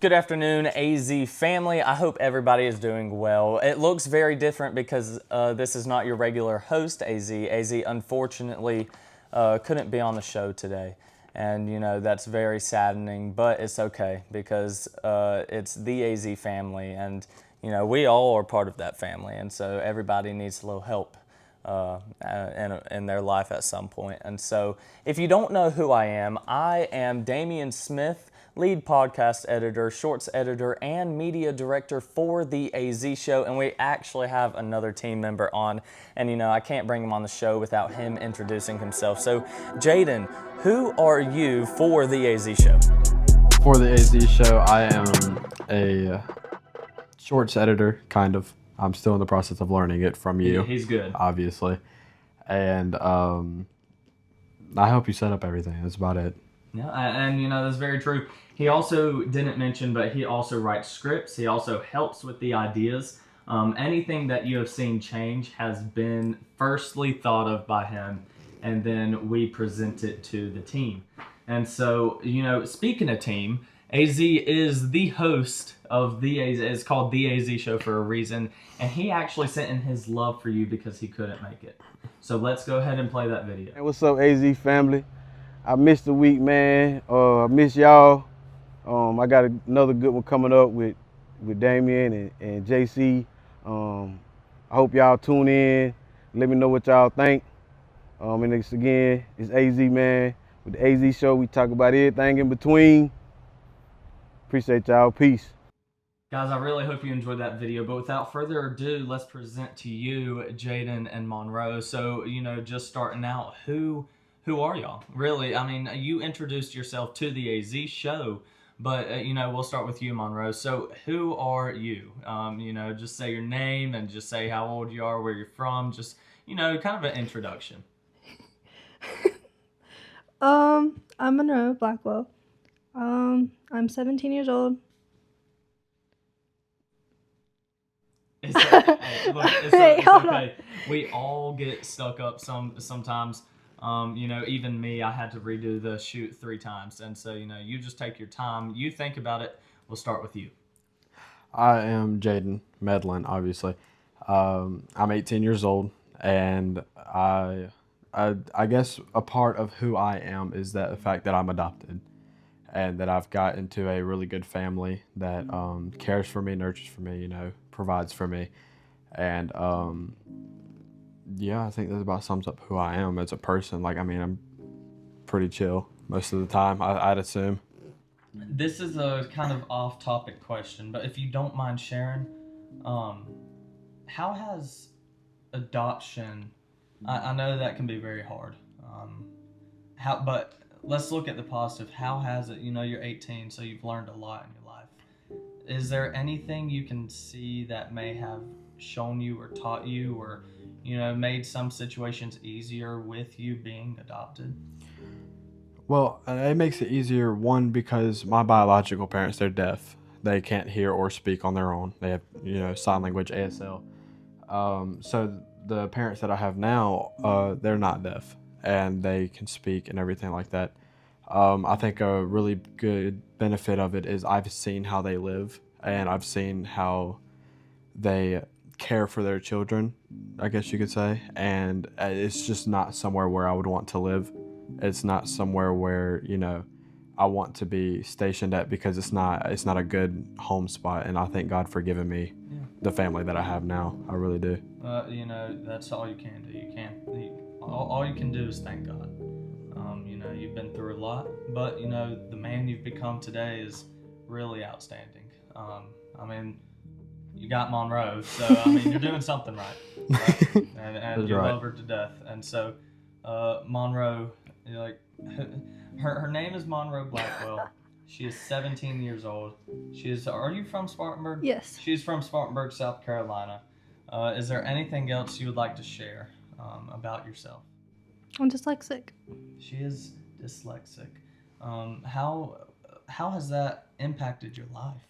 Good afternoon, AZ family. I hope everybody is doing well. It looks very different because this is not your regular host, AZ. AZ, unfortunately, couldn't be on the show today. And, you know, that's very saddening, but it's okay because it's the AZ family. And, you know, we all are part of that family. And so everybody needs a little help in their life at some point. And so if you don't know who I am Damian Smith, lead podcast editor, shorts editor, and media director for The AZ Show. And we actually have another team member on. And, you know, I can't bring him on the show without him introducing himself. So, Jaydan, who are you for The AZ Show? For The AZ Show, I am a shorts editor, kind of. I'm still in the process of learning it from you. He's good. Obviously. And I help you set up everything. That's about it. Yeah, and you know, that's very true. He also didn't mention, but he also writes scripts. He also helps with the ideas. Anything that you have seen change has been firstly thought of by him, and then we present it to the team. And so, you know, speaking of team, AZ is the host of the AZ. It's called The AZ Show for a reason, and he actually sent in his love for you because he couldn't make it. So let's go ahead and play that video. Hey, what's up, AZ family? I missed the week, man. I miss y'all. I got another good one coming up with Damian and JC. I hope y'all tune in. Let me know what y'all think. And it's AZ, man. With the AZ Show, we talk about everything in between. Appreciate y'all. Peace. Guys, I really hope you enjoyed that video, but without further ado, let's present to you Jaydan and Monroe. So, you know, just starting out, who are y'all? Really, I mean, you introduced yourself to the AZ Show, but, you know, we'll start with you, Monroe. So, who are you? You know, just say your name and just say how old you are, where you're from, just, you know, kind of an introduction. I'm Monroe Blackwell. I'm 17 years old. It's okay. We all get stuck up sometimes. You know, even me, I had to redo the shoot 3 times. And so, you know, you just take your time. You think about it. We'll start with you. I am Jaydan Medlin, obviously. I'm 18 years old, and I guess a part of who I am is that the fact that I'm adopted and that I've got into a really good family that cares for me, nurtures for me, you know, provides for me. And yeah, I think that about sums up who I am as a person. Like, I mean, I'm pretty chill most of the time, I'd assume. This is a kind of off-topic question, but if you don't mind sharing, how has adoption... I know that can be very hard. But let's look at the positive. How has it, you know, you're 18, so you've learned a lot in your life. Is there anything you can see that may have shown you or taught you or, you know, made some situations easier with you being adopted? Well, it makes it easier, one, because my biological parents, they're deaf. They can't hear or speak on their own. They have, you know, sign language, ASL. So the parents that I have now, they're not deaf, and they can speak and everything like that. I think a really good benefit of it is I've seen how they live, and I've seen how they care for their children, I guess you could say, and it's just not somewhere where I would want to live. It's not somewhere where, you know, I want to be stationed at, because it's not a good home spot, and I thank God for giving me the family that I have now. I really do. You know, that's all you can do. All you can do is thank God. You know, you've been through a lot, but, you know, the man you've become today is really outstanding. I mean, you got Monroe, so, I mean, you're doing something right? And you love her to death. And so, Monroe, you're like, her name is Monroe Blackwell. She is 17 years old. Are you from Spartanburg? Yes. She's from Spartanburg, South Carolina. Is there anything else you would like to share about yourself? I'm dyslexic. She is dyslexic. How has that impacted your life?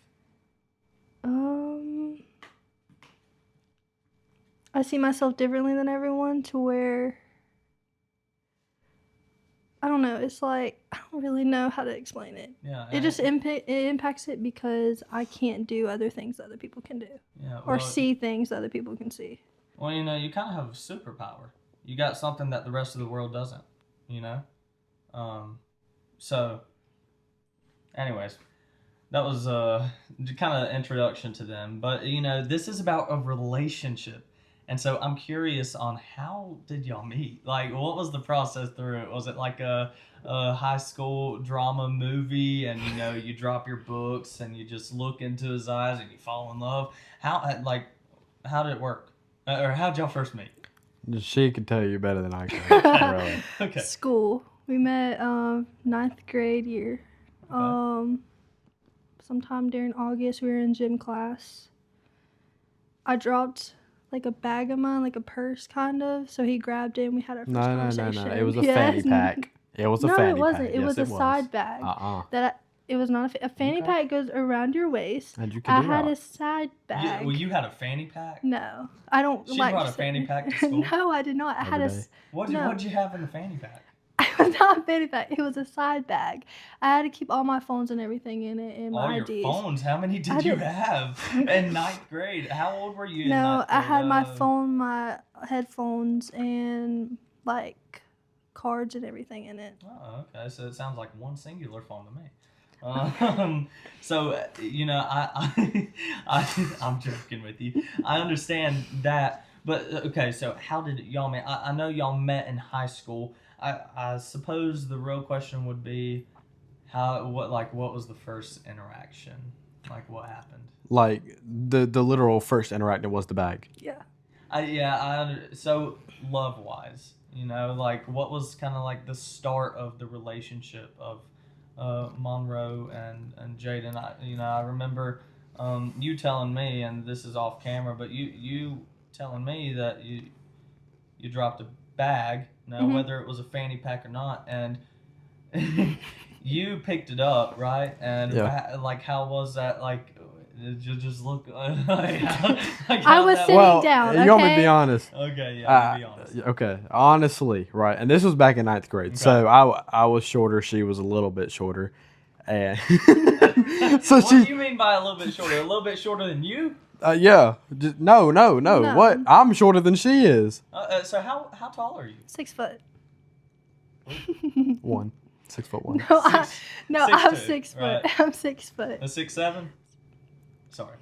I see myself differently than everyone, to where I don't know. It's like, I don't really know how to explain it. Yeah. It just it impacts it because I can't do other things that other people can do. Yeah. Or Well, see things that other people can see. well, you kind of have a superpower. You got something that the rest of the world doesn't, you know? So, anyways, that was kind of introduction to them. But, this is about a relationship. And so I'm curious on how did y'all meet? Like, what was the process through it? Was it like a high school drama movie and, you drop your books and you just look into his eyes and you fall in love? How did it work? Or how'd y'all first meet? She could tell you better than I can. Really. Okay. School. We met 9th grade year. Okay. Sometime during August, we were in gym class. I dropped like a bag of mine, like a purse kind of. So he grabbed it and we had our first conversation. No. It was a fanny pack. It was a fanny pack. No, it wasn't. It Yes, was a side bag. It was not a fanny Okay. pack goes around your waist. And you can I do had that. a side bag. You had a fanny pack? No, I don't She like. brought a fanny pack to school? No, I did not. I had Every a. day. What'd you have in the fanny pack? It was not a fanny pack. It was a side bag. I had to keep all my phones and everything in it and All my your IDs. phones? How many did I you didn't- have in 9th grade? How old were you in No, 9th grade? I had my phone, my headphones, and like cards and everything in it. Oh, okay. So it sounds like one singular phone to me. So I'm joking with you. I understand that, but okay. So how did y'all meet? I know y'all met in high school. I suppose the real question would be, what was the first interaction? Like what happened? Like the literal first interaction was the bag. Yeah. So love wise, like what was kind of like the start of the relationship of Monroe and Jaydan? I remember you telling me, and this is off camera, but you telling me that you dropped a bag, Mm-hmm. whether it was a fanny pack or not, and you picked it up, right? And Yeah. how was that? Like, did you just look? I was sitting down. You want me to okay? be honest? Okay, yeah, be honest. Okay, honestly, right, and this was back in 9th grade. Okay. So I was shorter. She was a little bit shorter, and so What do you mean by a little bit shorter? A little bit shorter than you? yeah, no. No. What? I'm shorter than she is. So how tall are you? 6 foot. 6'1". No, Six I'm two, 6 foot. right. I'm 6 foot. A 6'7"? Sorry.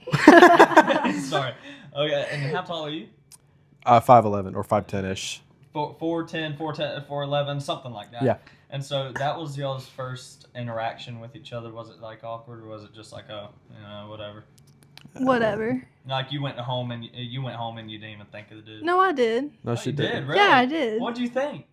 Sorry. Okay, and how tall are you? 5'11" or 5'10" 4'10", 4'11", something like that. Yeah. And so that was y'all's first interaction with each other. Was it like awkward, or was it just like whatever? Whatever. Like you went home and you didn't even think of the dude. No, I did. No, Oh, she you did. did. Really? Yeah, I did. What'd you think?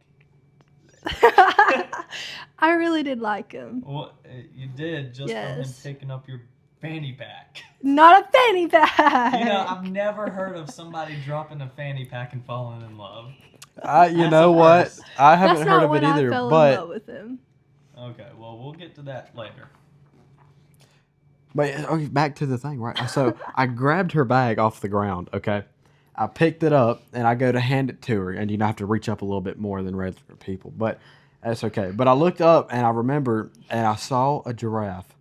I really did like him. What you did just from him Yes. picking up your fanny pack. Not a fanny pack. I've never heard of somebody dropping a fanny pack and falling in love. You That's know the what? worst. I haven't That's heard not of when it I either, fell in love but with him. Okay, well, we'll get to that later. okay, back to the thing, right? So I grabbed her bag off the ground. Okay, I picked it up and I go to hand it to her, and I have to reach up a little bit more than regular people, but that's okay. But I looked up and I remember, and I saw a giraffe,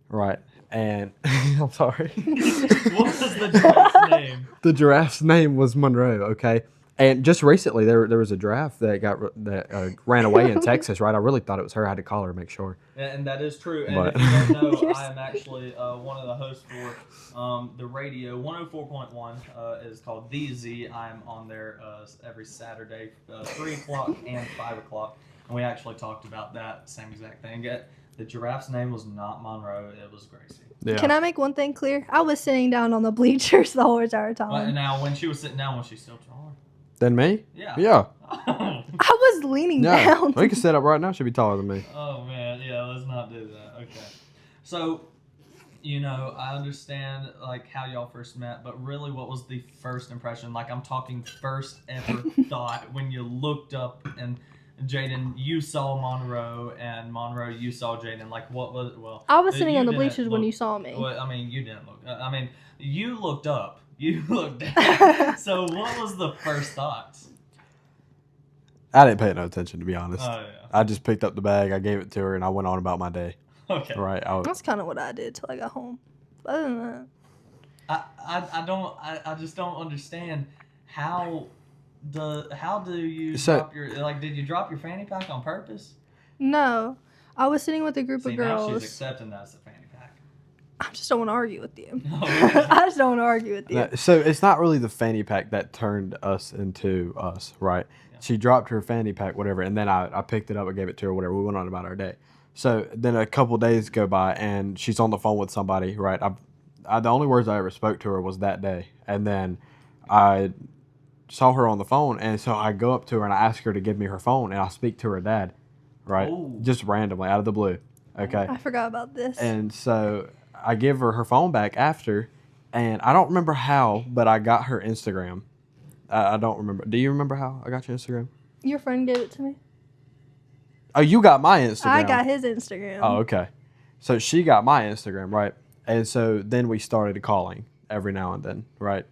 right? And I'm sorry. What was the giraffe's name? The giraffe's name was Monroe. Okay. And just recently, there was a giraffe that ran away in Texas, right? I really thought it was her. I had to call her to make sure. And that is true. And But- if you don't know, I am actually one of the hosts for the radio. 104.1 is called The Z. I'm on there every Saturday, 3 o'clock and 5 o'clock. And we actually talked about that same exact thing. The giraffe's name was not Monroe. It was Gracie. Yeah. Can I make one thing clear? I was sitting down on the bleachers the whole entire time. Now, when she was sitting down, was she still taller? Then me? Yeah. Yeah. I was leaning Yeah. down. We can sit up right now. She'd be taller than me. Oh man, yeah, let's not do that. Okay. So, I understand like how y'all first met, but really what was the first impression? Like I'm talking first ever thought when you looked up and Jaydan, you saw Monroe, and Monroe, you saw Jaydan. Like what was, I was sitting you on the didn't bleachers when look- you saw me. Well, I mean, you didn't look. I mean, you looked up. You looked down. So what was the first thoughts? I didn't pay no attention, to be honest. Oh, yeah. I just picked up the bag, I gave it to her, and I went on about my day. Okay. Right. That's kind of what I did till I got home. Other than that, I just don't understand how do you So- drop your, like, did you drop your fanny pack on purpose? no. I was sitting with a group See, of now she's girls. accepting that's a fanny pack. I just don't want to argue with you. Oh, okay. I just don't want to argue with you. So it's not really the fanny pack that turned us into us, right? Yeah. She dropped her fanny pack, whatever, and then I picked it up and gave it to her, whatever. We went on about our day. So then a couple days go by, and she's on the phone with somebody, right? The only words I ever spoke to her was that day, and then I saw her on the phone, and so I go up to her and I ask her to give me her phone, and I speak to her dad, right? Oh. Just randomly out of the blue, okay? I forgot about this. And so I give her phone back after, and I don't remember how, but I got her Instagram. I don't remember. Do you remember how I got your Instagram? Your friend gave it to me. Oh, you got my Instagram. I got his Instagram. Oh, okay. So she got my Instagram, right? And so then we started calling every now and then, right?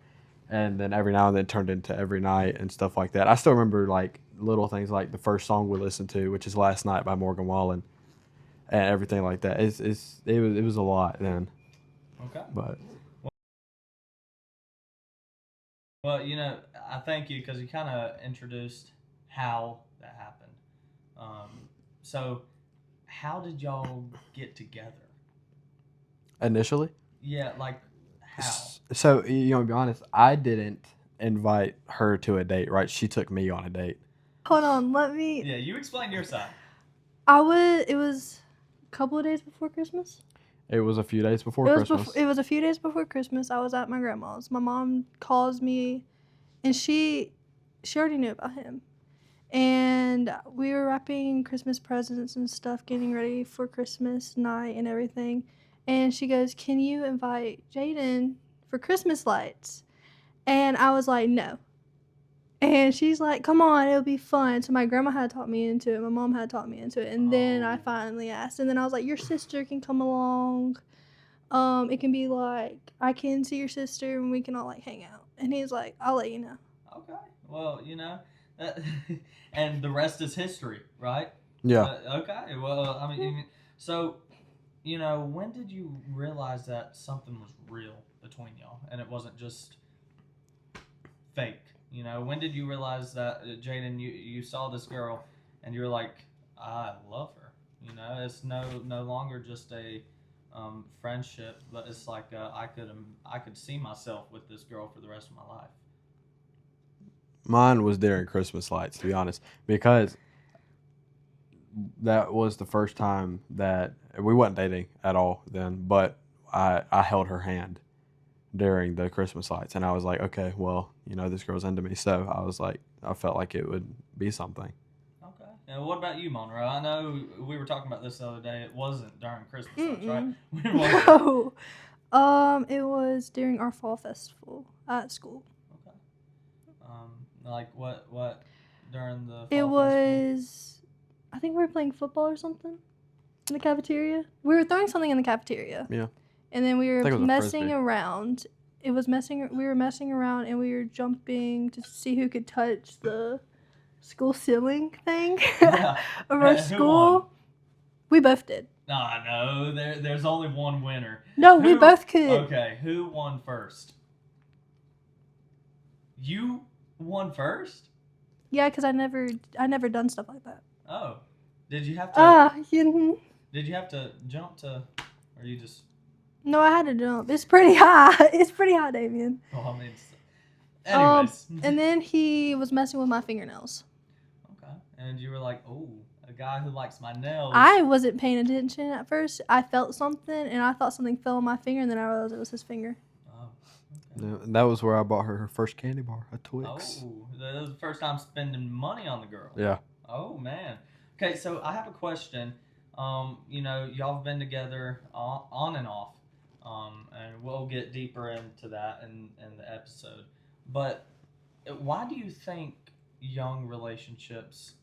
And then every now and then it turned into every night and stuff like that. I still remember like little things like the first song we listened to, which is Last Night by Morgan Wallen, and everything like that. It was a lot then. Okay. But Well, you know, I thank you because you kind of introduced how that happened. So, how did y'all get together? initially, Yeah, like how? So you know, to be honest, I didn't invite her to a date, right? She took me on a date. Hold on, let me. Yeah, you explain your side. It was a couple of days before Christmas. It was a few days before It was Christmas. it was a few days before Christmas. I was at my grandma's. My mom calls me, and she already knew about him. And we were wrapping Christmas presents and stuff, getting ready for Christmas night and everything. And she goes, "Can you invite Jayden for Christmas lights?" And I was like, "No." And she's like, "Come on, it'll be fun." So my grandma had taught me into it. My mom had taught me into it. And then I finally asked. And then I was like, "Your sister can come along. It can be like, I can see your sister and we can all like hang out." And he's like, "I'll let you know." Okay. Well, you know, that, and the rest is history, right? Yeah. Okay. Well, I mean, so, you know, when did you realize that something was real between y'all and it wasn't just fake? You know, when did you realize that, Jayden, you saw this girl and you're like, I love her. You know, it's no longer just a friendship, but it's like I could see myself with this girl for the rest of my life. Mine was during Christmas lights, to be honest, because that was the first time that we wasn't dating at all then, but I held her hand during the Christmas lights, and I was like, okay, well, you know, this girl's into me, so I was like, I felt like it would be something. Okay. And what about you, Monroe? I know we were talking about this the other day. It wasn't during Christmas lights, right? When was it? No. It was during our fall festival at school. Okay. Like what during the fall It festival? was, I think we were playing football or something in the cafeteria. We were throwing something in the cafeteria. Yeah. And then we I were think it was a messing Frisbee. around. We were messing around and we were jumping to see who could touch the school ceiling thing Yeah. of our Who school. won? We both did. Nah, no. There's only one winner. No, we both could. Okay, who won first? You won first? Yeah, because I never done stuff like that. Oh, did you have to? Did you have to jump to, or you just? No, I had to jump. It's pretty high. It's pretty high, Damien. Oh, I mean, anyways. And then he was messing with my fingernails. Okay, and you were like, oh, a guy who likes my nails. I wasn't paying attention at first. I felt something, and I thought something fell on my finger, and then I realized it was his finger. Oh, okay. Yeah, that was where I bought her first candy bar, a Twix. Oh, that was the first time spending money on the girl. Yeah. Oh man. Okay, so I have a question. You know, y'all have been together on and off, and we'll get deeper into that in the episode. But why do you think young relationships,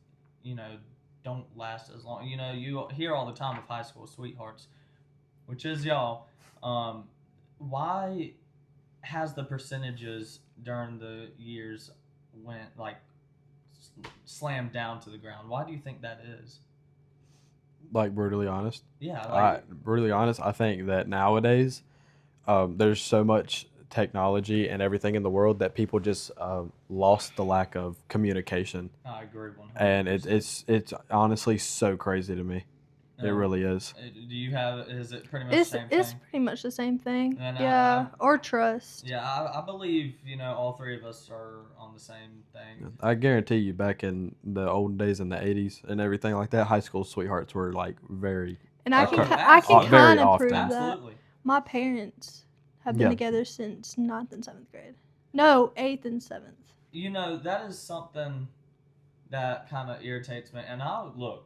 you know, don't last as long? You know, you hear all the time of high school sweethearts, which is y'all. Why has the percentages during the years went like slammed down to the ground. Why do you think that is? Like brutally honest. Yeah, like Brutally honest, I think that nowadays there's so much technology and everything in the world that people just lost the lack of communication, I agree 100%. and it's honestly so crazy to me. It really is. Do you have? Is it pretty much the same It's thing? pretty much the same thing. And yeah, or trust. Yeah, I believe all three of us are on the same thing. I guarantee you, back in the olden days in the '80s and everything like that, high school sweethearts were like very. And I can absolutely. kind of often. prove that. Absolutely. My parents have been together since 9th and 7th grade. No, 8th and 7th. That is something that kind of irritates me. And look,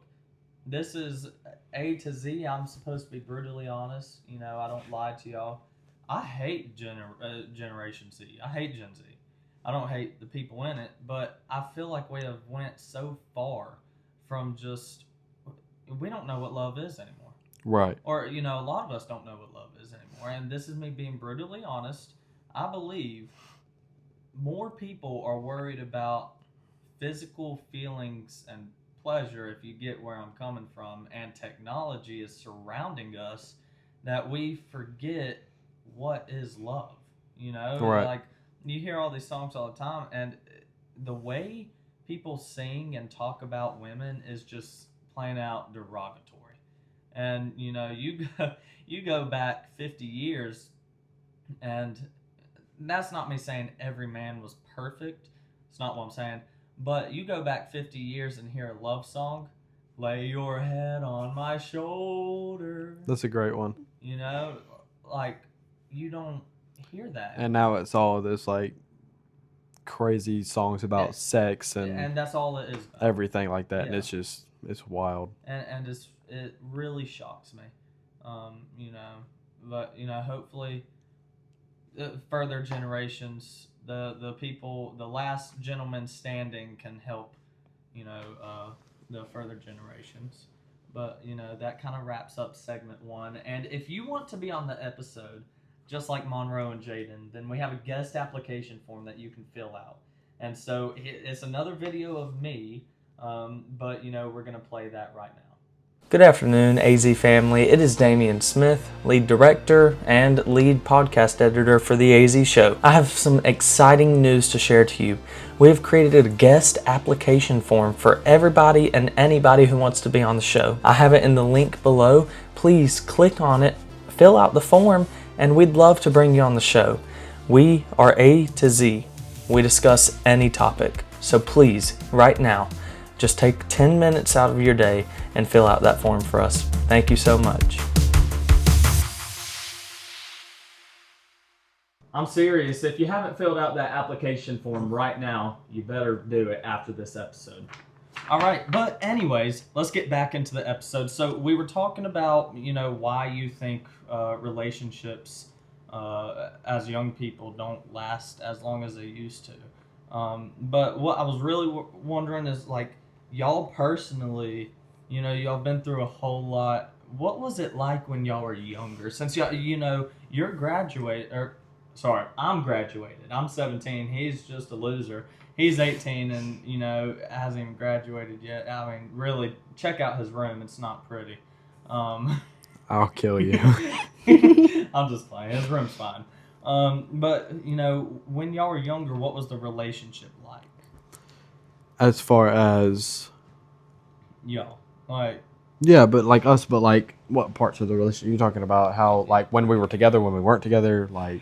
this is A to Z. I'm supposed to be brutally honest. I don't lie to y'all. I hate Generation Z. I hate Gen Z. I don't hate the people in it, but I feel like we have went so far from we don't know what love is anymore. Right. Or, a lot of us don't know what love is anymore. And this is me being brutally honest. I believe more people are worried about physical feelings and pleasure, if you get where I'm coming from, and technology is surrounding us, that we forget what is love. Right. Like you hear all these songs all the time, and the way people sing and talk about women is just plain out derogatory. And you go back 50 years, and that's not me saying every man was perfect. It's not what I'm saying. But you go back 50 years and hear a love song, lay your head on my shoulder. That's a great one. Like you don't hear that. And now it's all this like crazy songs about sex and that's all it is about. Everything like that. Yeah. And it's wild. And it really shocks me. But hopefully further generations, the people, the last gentleman standing can help, the further generations. But, that kind of wraps up segment 1. And if you want to be on the episode, just like Monroe and Jaydan, then we have a guest application form that you can fill out. And so it's another video of me, but, we're going to play that right now. Good afternoon, AZ family. It is Damian Smith, lead director and lead podcast editor for the AZ Show. I have some exciting news to share to you. We have created a guest application form for everybody and anybody who wants to be on the show. I have it in the link below. Please click on it, fill out the form, and we'd love to bring you on the show. We are A to Z. We discuss any topic. So please, right now, just take 10 minutes out of your day and fill out that form for us. Thank you so much. I'm serious. If you haven't filled out that application form right now, you better do it after this episode. All right, but anyways, let's get back into the episode. So we were talking about, why you think relationships as young people don't last as long as they used to. But what I was really wondering is, like, y'all personally, y'all been through a whole lot. What was it like when y'all were younger? Since you're I'm graduated. I'm 17. He's just a loser. He's 18 and, hasn't even graduated yet. I mean, really, check out his room. It's not pretty. I'll kill you. I'm just playing. His room's fine. But, when y'all were younger, what was the relationship like? As far as... Y'all. Like... Yeah, but like us, but like what parts of the relationship? You're talking about how, like, when we were together, when we weren't together, like...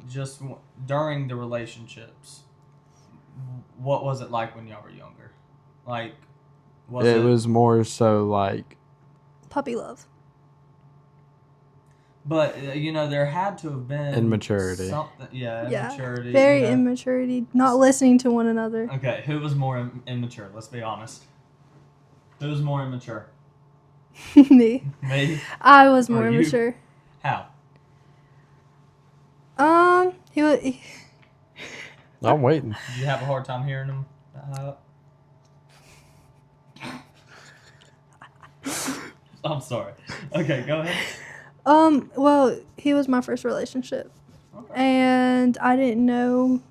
just during the relationships, what was it like when y'all were younger? Like, it was more so like... Puppy love. But, there had to have been... Immaturity. Something, immaturity. Very immaturity. Not listening to one another. Okay, who was more immature? Let's be honest. Who was more immature? Me. Me? I was more immature. How? He was... I'm waiting. Did you have a hard time hearing him? I'm sorry. Okay, go ahead. Well, he was my first relationship. Okay. And I didn't know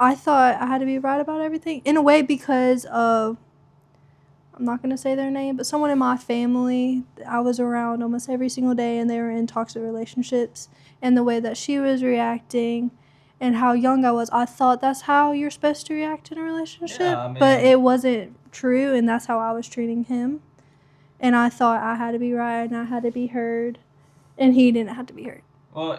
I thought I had to be right about everything in a way because of, I'm not going to say their name, but someone in my family I was around almost every single day, and they were in toxic relationships, and the way that she was reacting and how young I was, I thought that's how you're supposed to react in a relationship. Yeah, I But mean- it wasn't true, and that's how I was treating him. And I thought I had to be right and I had to be heard, and he didn't have to be heard. Well,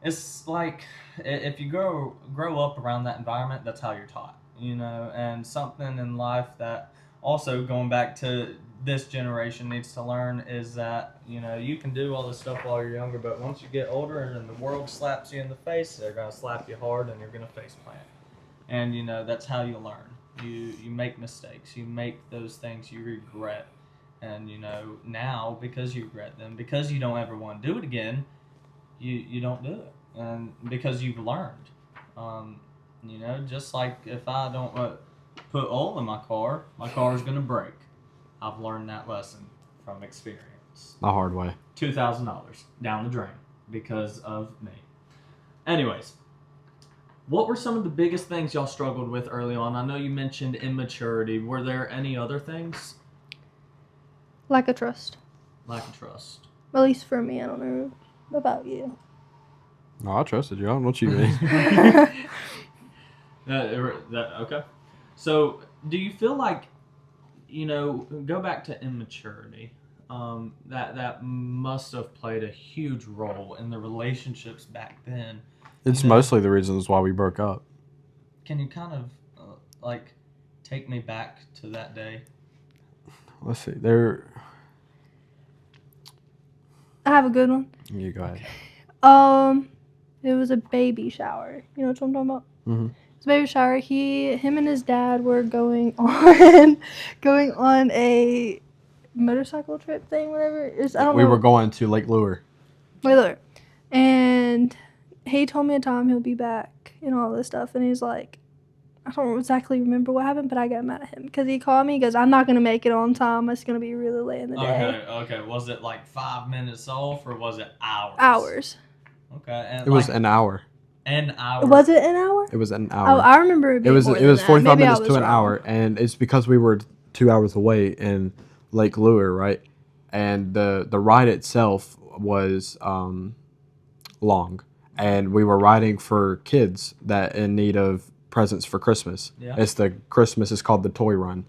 it's like if you grow up around that environment, that's how you're taught. And something in life that also going back to this generation needs to learn is that you can do all this stuff while you're younger, but once you get older and the world slaps you in the face, they're gonna slap you hard and you're gonna face plant. And that's how you learn. You make mistakes. You make those things you regret. And now because you regret them, because you don't ever want to do it again, you don't do it. And because you've learned. Just like if I don't put oil in my car is gonna break. I've learned that lesson from experience. The hard way. $2,000 down the drain because of me. Anyways, what were some of the biggest things y'all struggled with early on? I know you mentioned immaturity. Were there any other things? Lack of trust. Lack of trust. At least for me, I don't know about you. No, I trusted you. I don't know what you mean. Okay. So, do you feel like, go back to immaturity, that must have played a huge role in the relationships back then? It's mostly the reasons why we broke up. Can you kind of, take me back to that day? Let's see. I have a good one. You go ahead. It was a baby shower. You know what I'm talking about? Mm-hmm. It's a baby shower. Him and his dad were going on a motorcycle trip thing, whatever. I don't know. We were going to Lake Lure. Wait, and he told me a time he'll be back and all this stuff, and he's like, I don't exactly remember what happened, but I got mad at him because he called me. He goes, I'm not going to make it on time. It's going to be really late in the day. Okay. Was it like 5 minutes off or was it hours? Hours. Okay. And It was an hour. An hour. Was it an hour? It was an Oh, hour. I remember it being more than 45 that. Maybe minutes I to was an wrong. hour, and it's because we were 2 hours away in Lake Lure, right? And the ride itself was long, and we were riding for kids that in need of presents for Christmas. Yeah. Christmas is called the toy run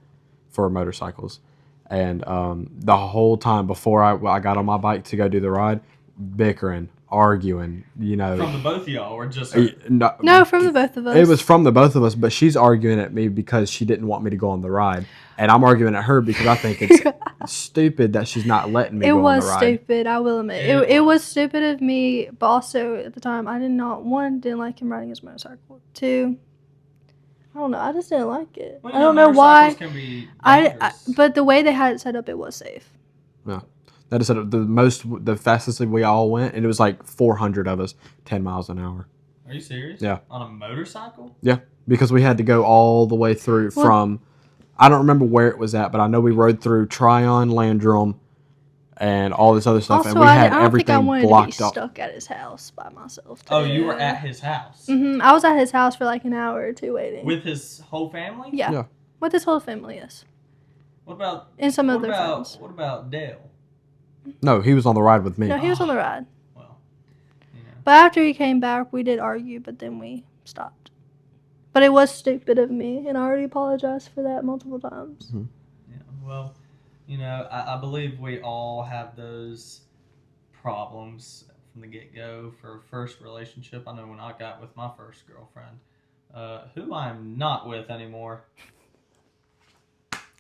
for motorcycles, and the whole time before I got on my bike to go do the ride, bickering, arguing, From the both of y'all or just her? No, from the both of us. It was from the both of us, but she's arguing at me because she didn't want me to go on the ride. And I'm arguing at her because I think it's stupid that she's not letting me go on the ride. It was stupid, I will admit. It was stupid of me, but also at the time, I didn't like him riding his motorcycle. 2, I don't know, I just didn't like it. Well, I don't know why. Can be But the way they had it set up, it was safe. Yeah. That is the fastest we all went, and it was like 400 of us, 10 miles an hour. Are you serious? Yeah. On a motorcycle? Yeah, because we had to go all the way through from, I don't remember where it was at, but I know we rode through Tryon, Landrum, and all this other stuff, Also, and we had I don't think I everything wanted blocked to be off. stuck at his house by myself. Oh, you were at his house? I was at his house for like an hour or 2 waiting. With his whole family? Yeah. Yeah. With his whole family, yes. What about... And some other friends. What about Dale? No, he was on the ride with me. No, he was on the ride. Well, But after he came back, we did argue, but then we stopped. But it was stupid of me, and I already apologized for that multiple times. Mm-hmm. Yeah, well, I believe we all have those problems from the get-go for a first relationship. I know when I got with my first girlfriend, who I'm not with anymore.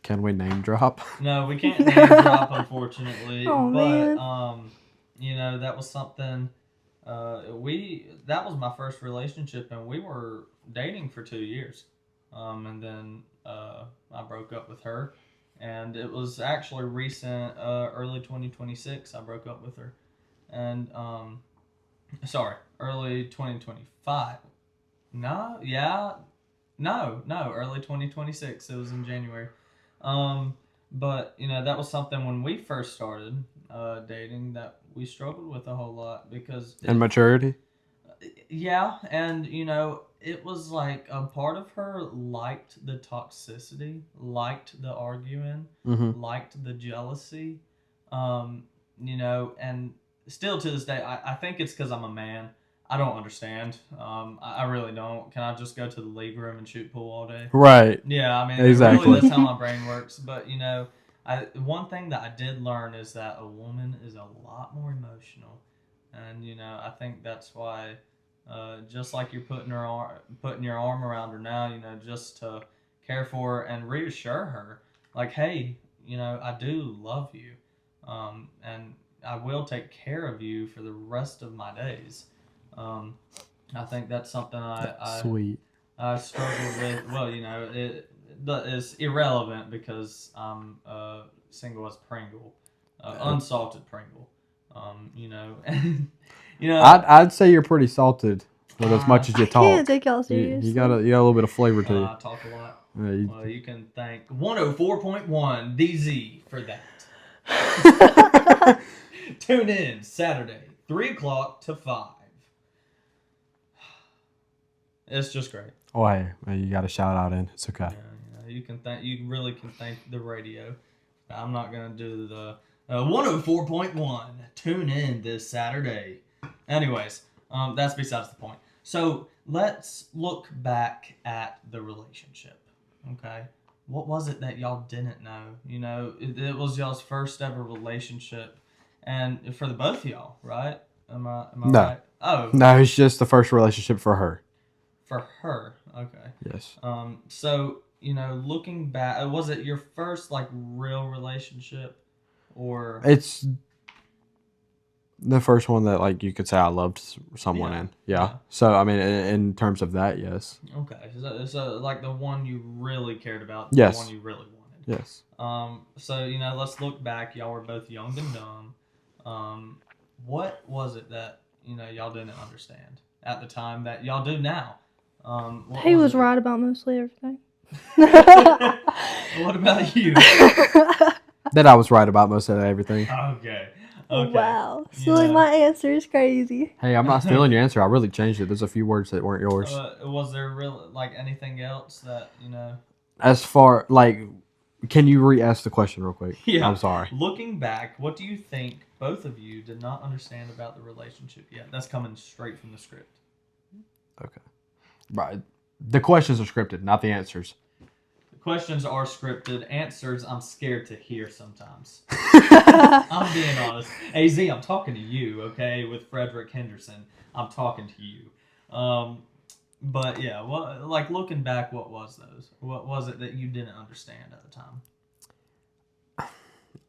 Can we name drop? No, we can't name drop, unfortunately. Oh, but, man. that was something, that was my first relationship, and we were dating for 2 years. And then I broke up with her, and it was actually recent, early 2026, I broke up with her. And, early 2025. No, early 2026, it was in January. But that was something when we first started dating that we struggled with a whole lot because And maturity? yeah, and it was like a part of her liked the toxicity, liked the arguing, Mm-hmm. liked the jealousy, you know, and still to this day, I think it's because I'm a man. I don't understand. I really don't. Can I just go to the league room and shoot pool all day? Right. Yeah, I mean, Exactly. really, that's how my brain works. But you know, one thing that I did learn is that a woman is a lot more emotional, and you know, I think that's why, just like you're putting your arm around her now, you know, just to care for her and reassure her, like, hey, you know, I do love you, and I will take care of you for the rest of my days. Um, I think that's something Sweet. I struggled with. Well, you know, it's irrelevant because I'm single as Pringle, unsalted Pringle. You know, and you know, I'd say you're pretty salted with as much as you I can't talk. take y'all You seriously. got a little bit of flavor to you. I talk a lot. Yeah, Well, you can thank 104.1 DZ for that. Tune in Saturday, 3 o'clock to 5. It's just great. Oh, hey, you got a shout out in. It's okay. Yeah, you can thank. You really can thank the radio. I'm not gonna do the 104.1. Tune in this Saturday. Anyways, that's besides the point. So let's look back at the relationship. Okay, what was it that y'all didn't know? You know, it was y'all's first ever relationship, and for the both of y'all, right? Am I No. right? Oh, No, it's just the first relationship for her. for her. Okay. Yes. So you know, looking back, was it your first like real relationship, or It's the first one that like you could say I loved someone Yeah. in. Yeah. Yeah. So I mean, in terms of that, yes. okay? So like the one you really cared about, Yes. the one you really wanted. Yes. So you know, let's look back. Y'all were both young and dumb. What was it that you know y'all didn't understand at the time that y'all do now? He was right about mostly everything. What about you? That I was right about most of everything. Okay. Wow. So Yeah. like my answer is crazy. Hey, I'm not stealing your answer. I really changed it. There's a few words that weren't yours. Was there real like anything else that you know? As far like, can you re-ask the question real quick? Yeah. I'm sorry. Looking back, what do you think both of you did not understand about the relationship yet? That's coming straight from the script. Okay. Right. The questions are scripted, not the answers. The questions are scripted. Answers, I'm scared to hear sometimes. I'm being honest. AZ, I'm talking to you, okay? With Frederick Henderson, I'm talking to you. But yeah, well, like looking back, what was those? What was it that you didn't understand at the time?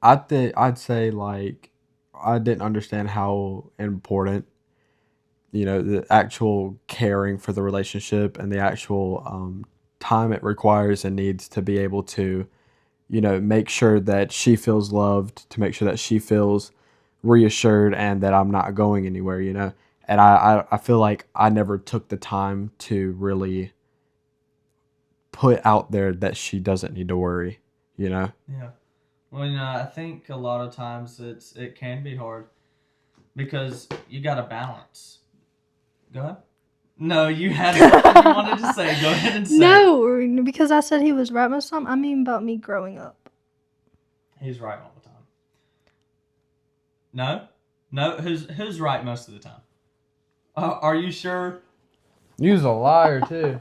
I'd say like I didn't understand how important, you know, the actual caring for the relationship and the actual time it requires and needs to be able to, you know, make sure that she feels loved, to make sure that she feels reassured and that I'm not going anywhere, you know. And I feel like I never took the time to really put out there that she doesn't need to worry, you know. Yeah. Well, you know, I think a lot of times it can be hard because you got to balance. Go ahead. No, you had something you wanted to say. Go ahead and say. No, because I said he was right most of the time. I mean about me growing up. He's right all the time. No. Who's right most of the time? Are you sure? You's a liar too.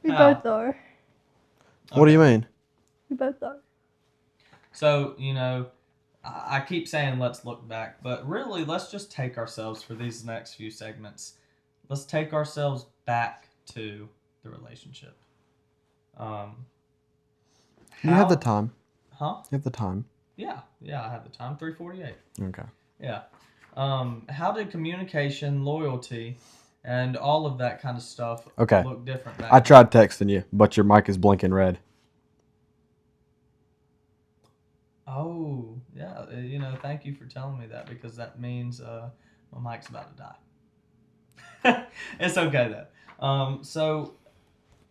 We How? both are. What do you mean? We both are. So you know, I keep saying let's look back, but really let's just take ourselves for these next few segments. Let's take ourselves back to the relationship. You have the time. Huh? You have the time. Yeah, I have the time. 3:48. Okay. Yeah. How did communication, loyalty, and all of that kind of stuff Okay. look different back I tried texting you, but your mic is blinking red. Oh, yeah. You know, thank you for telling me that because that means my mic's about to die. It's okay though. So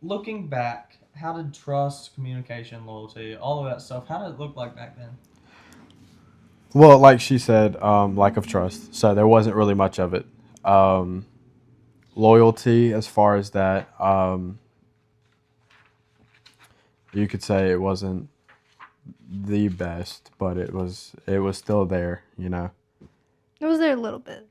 looking back, how did trust, communication, loyalty, all of that stuff, how did it look like back then? Well, like she said, lack of trust. So there wasn't really much of it. loyalty as far as that. You could say it wasn't the best, but it was still there, you know. It was there a little bit.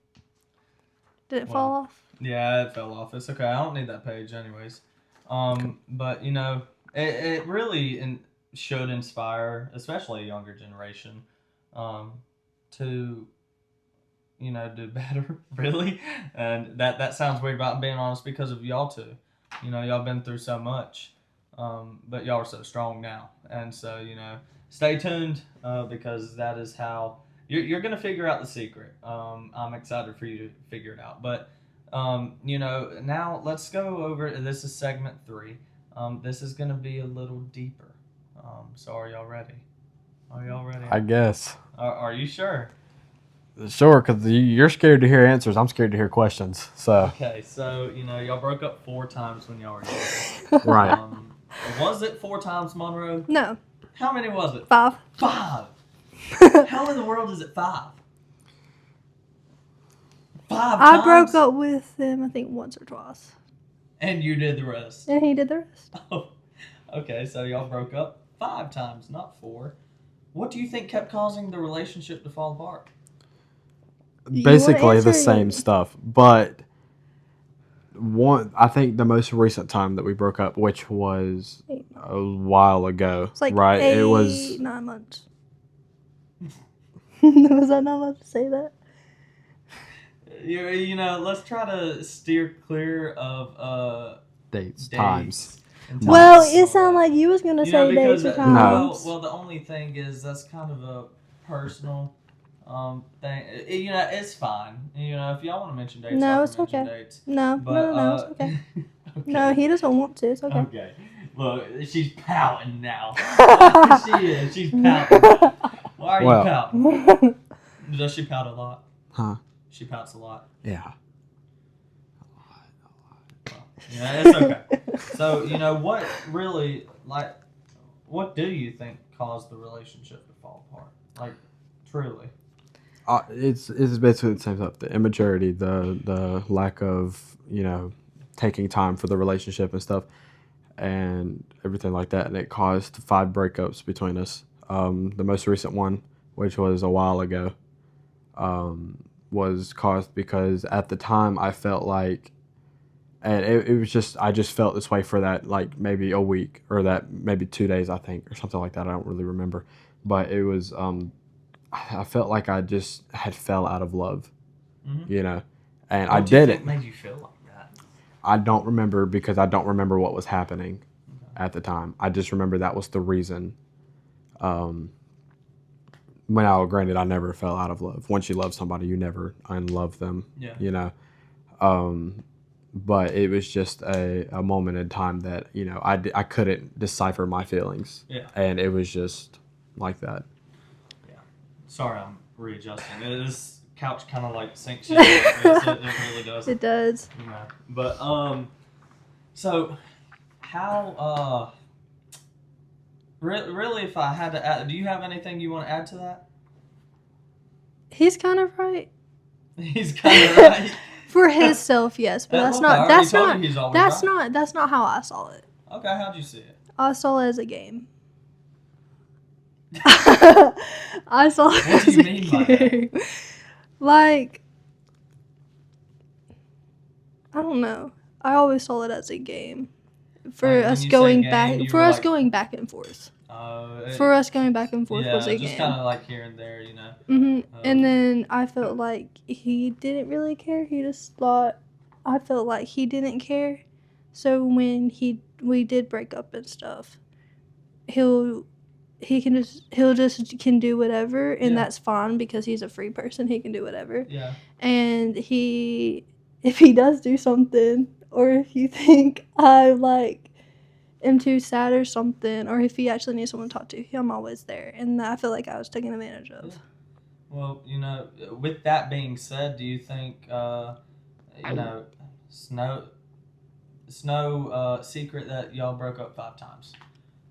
Did it fall off? Yeah, it fell off. It's okay. I don't need that page anyways. But you know, it really should inspire, especially a younger generation, to do better. Really, and that sounds weird about being honest because of y'all two. Y'all been through so much, but y'all are so strong now, and so stay tuned because that is how you're gonna figure out the secret. I'm excited for you to figure it out, but. Now let's go over. This is segment 3. This is going to be a little deeper. So are y'all ready? I guess. Are you sure? Sure, because you're scared to hear answers. I'm scared to hear questions. So. Okay, so y'all broke up 4 times when y'all were young. Right. Was it 4 times, Monroe? No. How many was it? 5. 5. How in the world is it 5? 5 I times? broke up with him, I think, once or twice. And you did the rest. And he did the rest. Oh, okay, so y'all broke up 5 times, not 4. What do you think kept causing the relationship to fall apart? Basically the same stuff, but I think the most recent time that we broke up, which was a while ago, it's like right? 8, it was 9 months. Was I not allowed to say that? Let's try to steer clear of dates, dates times. and times. Well, it sounded like you was gonna say because, dates or times. Well, the only thing is that's kind of a personal thing. It's fine. If y'all want to mention dates, No, y'all it's can mention okay. dates. No, it's okay. Okay. No, he doesn't want to. It's okay. Okay. Look, she's pouting now. She is. She's pouting. Why are you pouting? Does she pout a lot? Huh? She pouts a lot. Yeah. Yeah, it's okay. So, what really, what do you think caused the relationship to fall apart? Like, truly. It's basically the same stuff. The immaturity, the lack of, taking time for the relationship and stuff, and everything like that. And it caused 5 breakups between us. The most recent one, which was a while ago, was caused because at the time I felt like, and it was just, I just felt this way for that, like maybe a week or that maybe 2 days, I think, or something like that. I don't really remember, but it was, I felt like I just had fell out of love, and I did it. What do you think made you feel like that? I don't remember because I don't remember what was happening at the time. I just remember that was the reason. Granted, I never fell out of love. Once you love somebody, you never unlove them. Yeah. But it was just a moment in time that, I couldn't decipher my feelings. Yeah. And it was just like that. Yeah. Sorry, I'm readjusting. This couch kind of like sinks you. It really does. It does. But, so how, really, if I had to add, do you have anything you want to add to that? He's kind of right. He's kind of right. For himself, yes, but that's not how I saw it. Okay, how'd you see it? I saw it as a game. I saw it What do you mean by that? Like, I don't know. I always saw it as a game. For us going back and forth. For us going back and forth was a game. Yeah, just kind of like here and there, And then I felt like he didn't really care. He just thought, I felt like he didn't care. So when we did break up and stuff, he'll just do whatever, and that's fine because he's a free person. He can do whatever. Yeah. And if he does do something, or if you think I am too sad or something, or if he actually needs someone to talk to, I'm always there. And I feel like I was taken advantage of. Yeah. Well, with that being said, do you think, Snow secret that y'all broke up 5 times?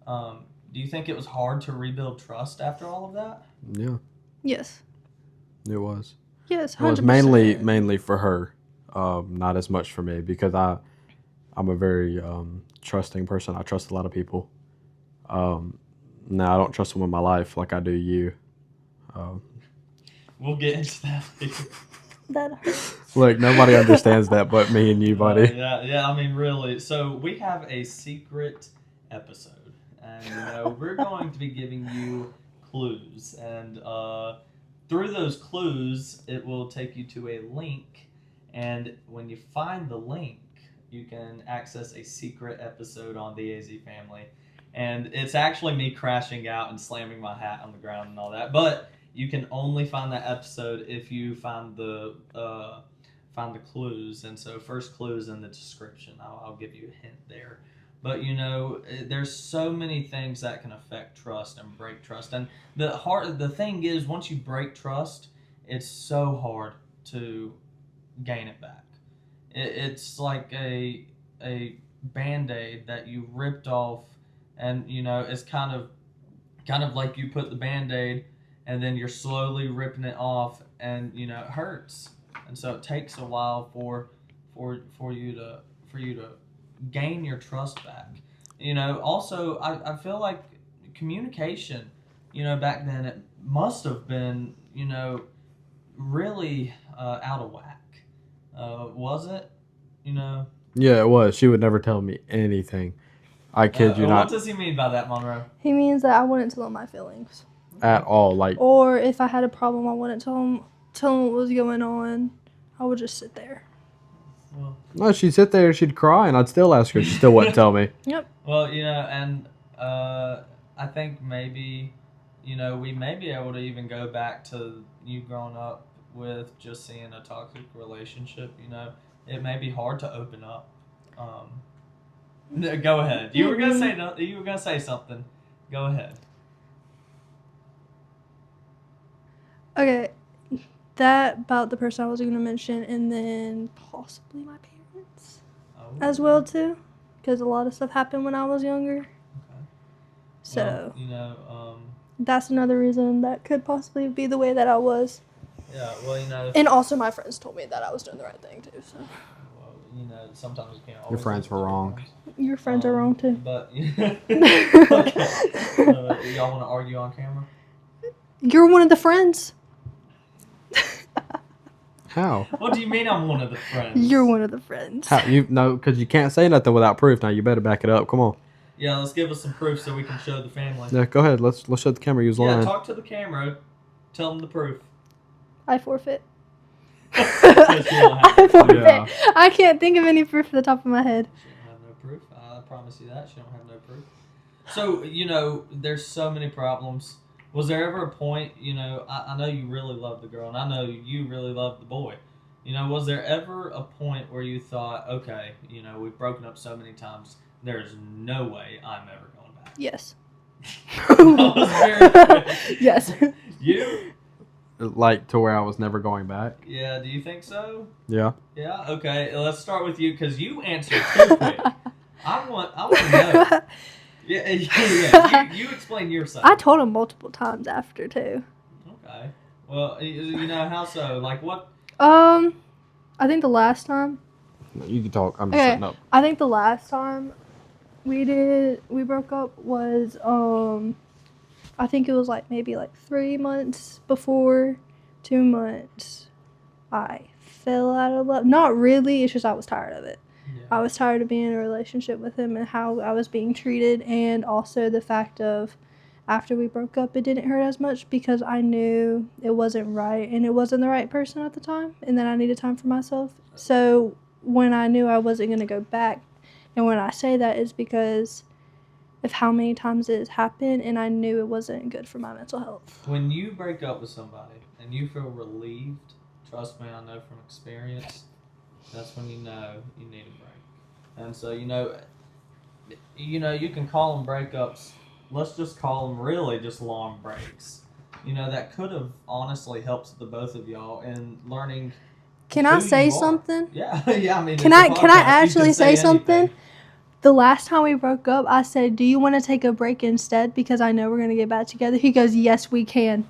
Do you think it was hard to rebuild trust after all of that? Yeah. Yes. It was. Yes, 100%. It was mainly for her. not as much for me because I'm a very trusting person. I trust a lot of people. Now I don't trust them with my life like I do you. We'll get into that later. That hurts. Look, nobody understands that but me and you, buddy. Yeah. I mean, really. So we have a secret episode, and we're going to be giving you clues, and through those clues, it will take you to a link, and when you find the link, you can access a secret episode on the AZ family, and it's actually me crashing out and slamming my hat on the ground and all that, but you can only find that episode if you find the clues, and so first clue is in the description. I'll give you a hint there. But there's so many things that can affect trust and break trust, and the thing is, once you break trust, it's so hard to gain it back. It's like a Band-Aid that you ripped off, and it's kind of like you put the Band-Aid and then you're slowly ripping it off, and it hurts, and so it takes a while for you to gain your trust back. Also, I feel like communication, back then it must have been really out of whack. Was it? Yeah, it was. She would never tell me anything. I kid you not. What does he mean by that, Monroe? He means that I wouldn't tell him my feelings. At all. Like, or if I had a problem, I wouldn't tell him what was going on. I would just sit there. Well, no, she'd sit there, she'd cry, and I'd still ask her. She still wouldn't tell me. Yep. Well, and I think maybe, we may be able to even go back to you growing up with just seeing a toxic relationship. It may be hard to open up. Go ahead. You were gonna say no. You were gonna say something. Go ahead. Okay, that about the person I was going to mention, and then possibly my parents as well too, because a lot of stuff happened when I was younger. Okay. So well, that's another reason that could possibly be the way that I was. Yeah. Well, and also my friends told me that I was doing the right thing too. So. Well, sometimes you can't always. Your friends were wrong. Your friends are wrong too. But okay. Y'all want to argue on camera? You're one of the friends. How? What do you mean I'm one of the friends? You're one of the friends. How? Because you can't say nothing without proof. Now you better back it up. Come on. Yeah, let's give us some proof so we can show the family. Yeah, go ahead. Let's show the camera. Use line. Yeah, talk to the camera. Tell them the proof. I forfeit. I forfeit. Yeah. I can't think of any proof at the top of my head. She don't have no proof. I promise you that. She don't have no proof. So, there's so many problems. Was there ever a point, I know you really love the girl, and I know you really love the boy. Was there ever a point where you thought, okay, we've broken up so many times, there's no way I'm ever going back? Yes. That was very quick. Yes. You? Like to where I was never going back? Yeah, do you think so? Yeah. Yeah, okay. Let's start with you, because you answered too quick. I want to know. Yeah. You explain your side. I told him multiple times after too. Okay. Well, how so? Like what? I think the last time. No, you can talk. I'm just setting up. I think the last time we broke up was I think it was maybe 3 months before, 2 months. I fell out of love. Not really. It's just I was tired of it. Yeah. I was tired of being in a relationship with him and how I was being treated, and also the fact of after we broke up, it didn't hurt as much because I knew it wasn't right and it wasn't the right person at the time, and that I needed time for myself. So when I knew I wasn't going to go back, and when I say that is because of how many times it has happened, and I knew it wasn't good for my mental health. When you break up with somebody and you feel relieved, trust me, I know from experience, that's when you know you need a break. And so, you can call them breakups. Let's just call them really just long breaks. That could have honestly helped the both of y'all in learning. Can I say something? Yeah, yeah. I mean, can I actually say something? The last time we broke up, I said, "Do you want to take a break instead? Because I know we're gonna get back together." He goes, "Yes, we can."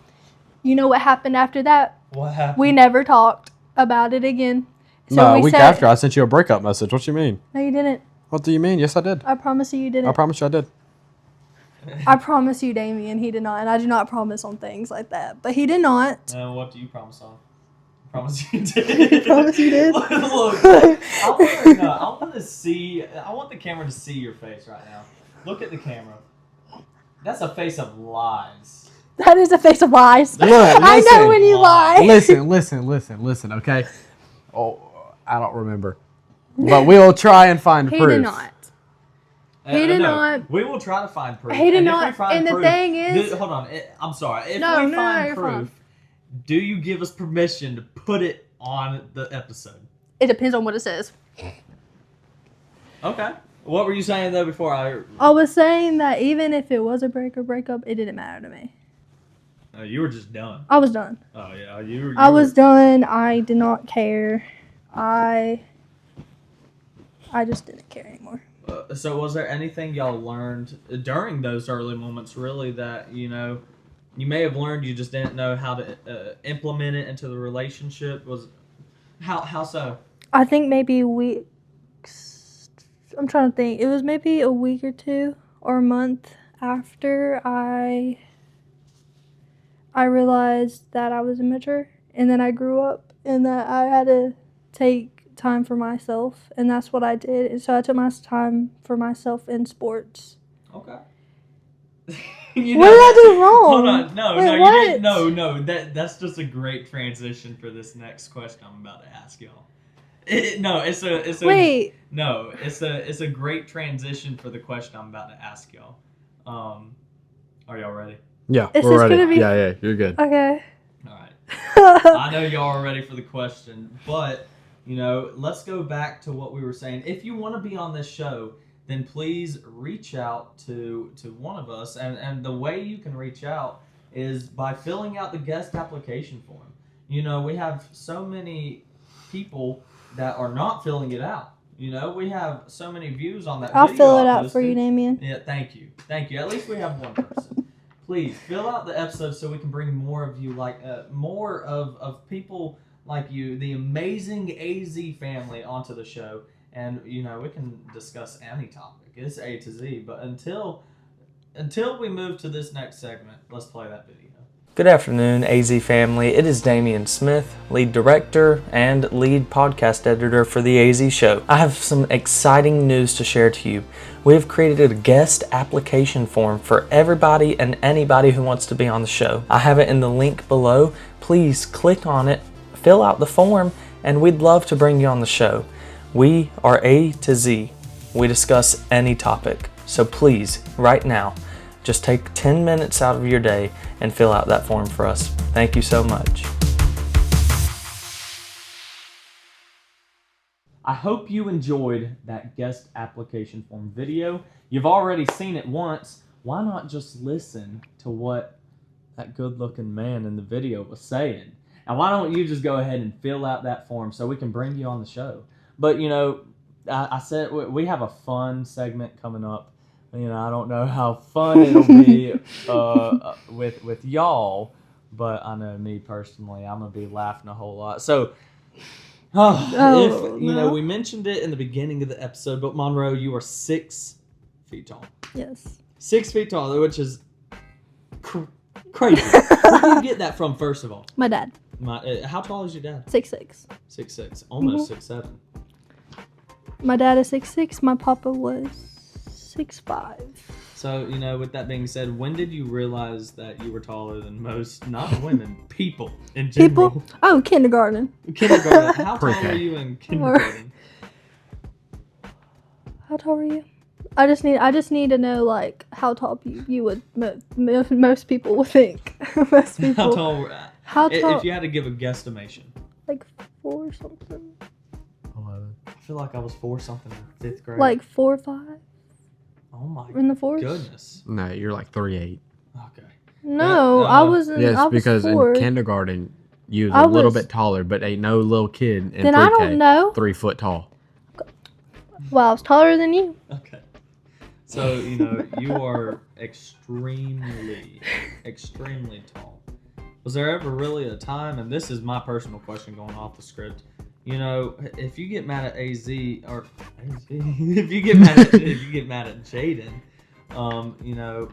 You know what happened after that? What happened? We never talked about it again. No, a week after I sent you a breakup message. What you mean? No, you didn't. What do you mean? Yes, I did. I promise you didn't. I promise you I did. I promise you, Damien, he did not. And I do not promise on things like that. But he did not. What do you promise on? I promise you did. You promise you did? Look, I want to see. I want the camera to see your face right now. Look at the camera. That's a face of lies. That is a face of lies. Look, I know when you lie. Listen, okay? Oh, I don't remember. But we'll try and find proof. He did not. He did not. We will try to find proof. He did and not. If we find And the proof, thing is... hold on. I'm sorry. If No, we no, find you're proof, fine. do you give us permission to put it on the episode? It depends on what it says. Okay. What were you saying, though, before I was saying that even if it was a breakup, it didn't matter to me. You were just done. I was done. Oh, yeah. You I was done. I did not care. I just didn't care anymore. So was there anything y'all learned during those early moments, really, that, you may have learned, you just didn't know how to implement it into the relationship? How so? I think maybe weeks. I'm trying to think. It was maybe a week or two or a month after I realized that I was immature, and then I grew up, and that I had to take time for myself, and that's what I did. And so I took my time for myself in sports. Okay. What did I do wrong? Hold on. No, Wait, no, what? you didn't. No. That's just a great transition for this next question I'm about to ask y'all. Wait. No, it's a great transition for the question I'm about to ask y'all. Are y'all ready? Yeah, Is we're this ready. gonna be- Yeah, you're good. Okay. All right. I know y'all are ready for the question, but let's go back to what we were saying. If you want to be on this show, then please reach out to one of us, and the way you can reach out is by filling out the guest application form. We have so many people that are not filling it out. We have so many views on that I'll video fill it I out for you, posted. Damien. Yeah, thank you. At least we have one person. Please fill out the episode so we can bring more of you, more of people like you, the amazing AZ family, onto the show, and we can discuss any topic. It's A to Z. But until we move to this next segment, let's play that video. Good afternoon, AZ family. It is Damian Smith, lead director and lead podcast editor for the AZ show. I have some exciting news to share to you. We have created a guest application form for everybody and anybody who wants to be on the show. I have it in the link below. Please click on it, fill out the form, and we'd love to bring you on the show. We are A to Z. We discuss any topic. So please, right now, just take 10 minutes out of your day and fill out that form for us. Thank you so much. I hope you enjoyed that guest application form video. You've already seen it once. Why not just listen to what that good-looking man in the video was saying? And why don't you just go ahead and fill out that form so we can bring you on the show? But, I said we have a fun segment coming up. I don't know how fun it'll be with y'all, but I know me personally, I'm going to be laughing a whole lot. So, we mentioned it in the beginning of the episode, but Monroe, you are 6 feet tall. Yes. 6 feet tall, which is crazy. Where do you get that from, first of all? My dad. How tall is your dad? 6'6". 6'6", almost 6'7". My dad is 6'6". My papa was 6'5". So, with that being said, when did you realize that you were taller than most, not women, people in general? People? Oh, kindergarten. Kindergarten. How tall were you in kindergarten? How tall were you? I just need to know, how tall you would, most people would think. Most people. How tall? How tall? If you had to give a guesstimation. 4 something. 11. I feel like I was 4 something in 5th grade. 4 or 5. Oh my In the 4s? goodness. No, you're 3'8". Okay. No, I wasn't. Yes, I was because 4. in kindergarten, you was a little bit taller, but ain't no little kid in Then 3K, I don't know. 3 foot tall. Well, I was taller than you. Okay. So, you are extremely tall. Was there ever really a time, and this is my personal question going off the script, you know, if you get mad at AZ or if you get mad at Jayden, you know,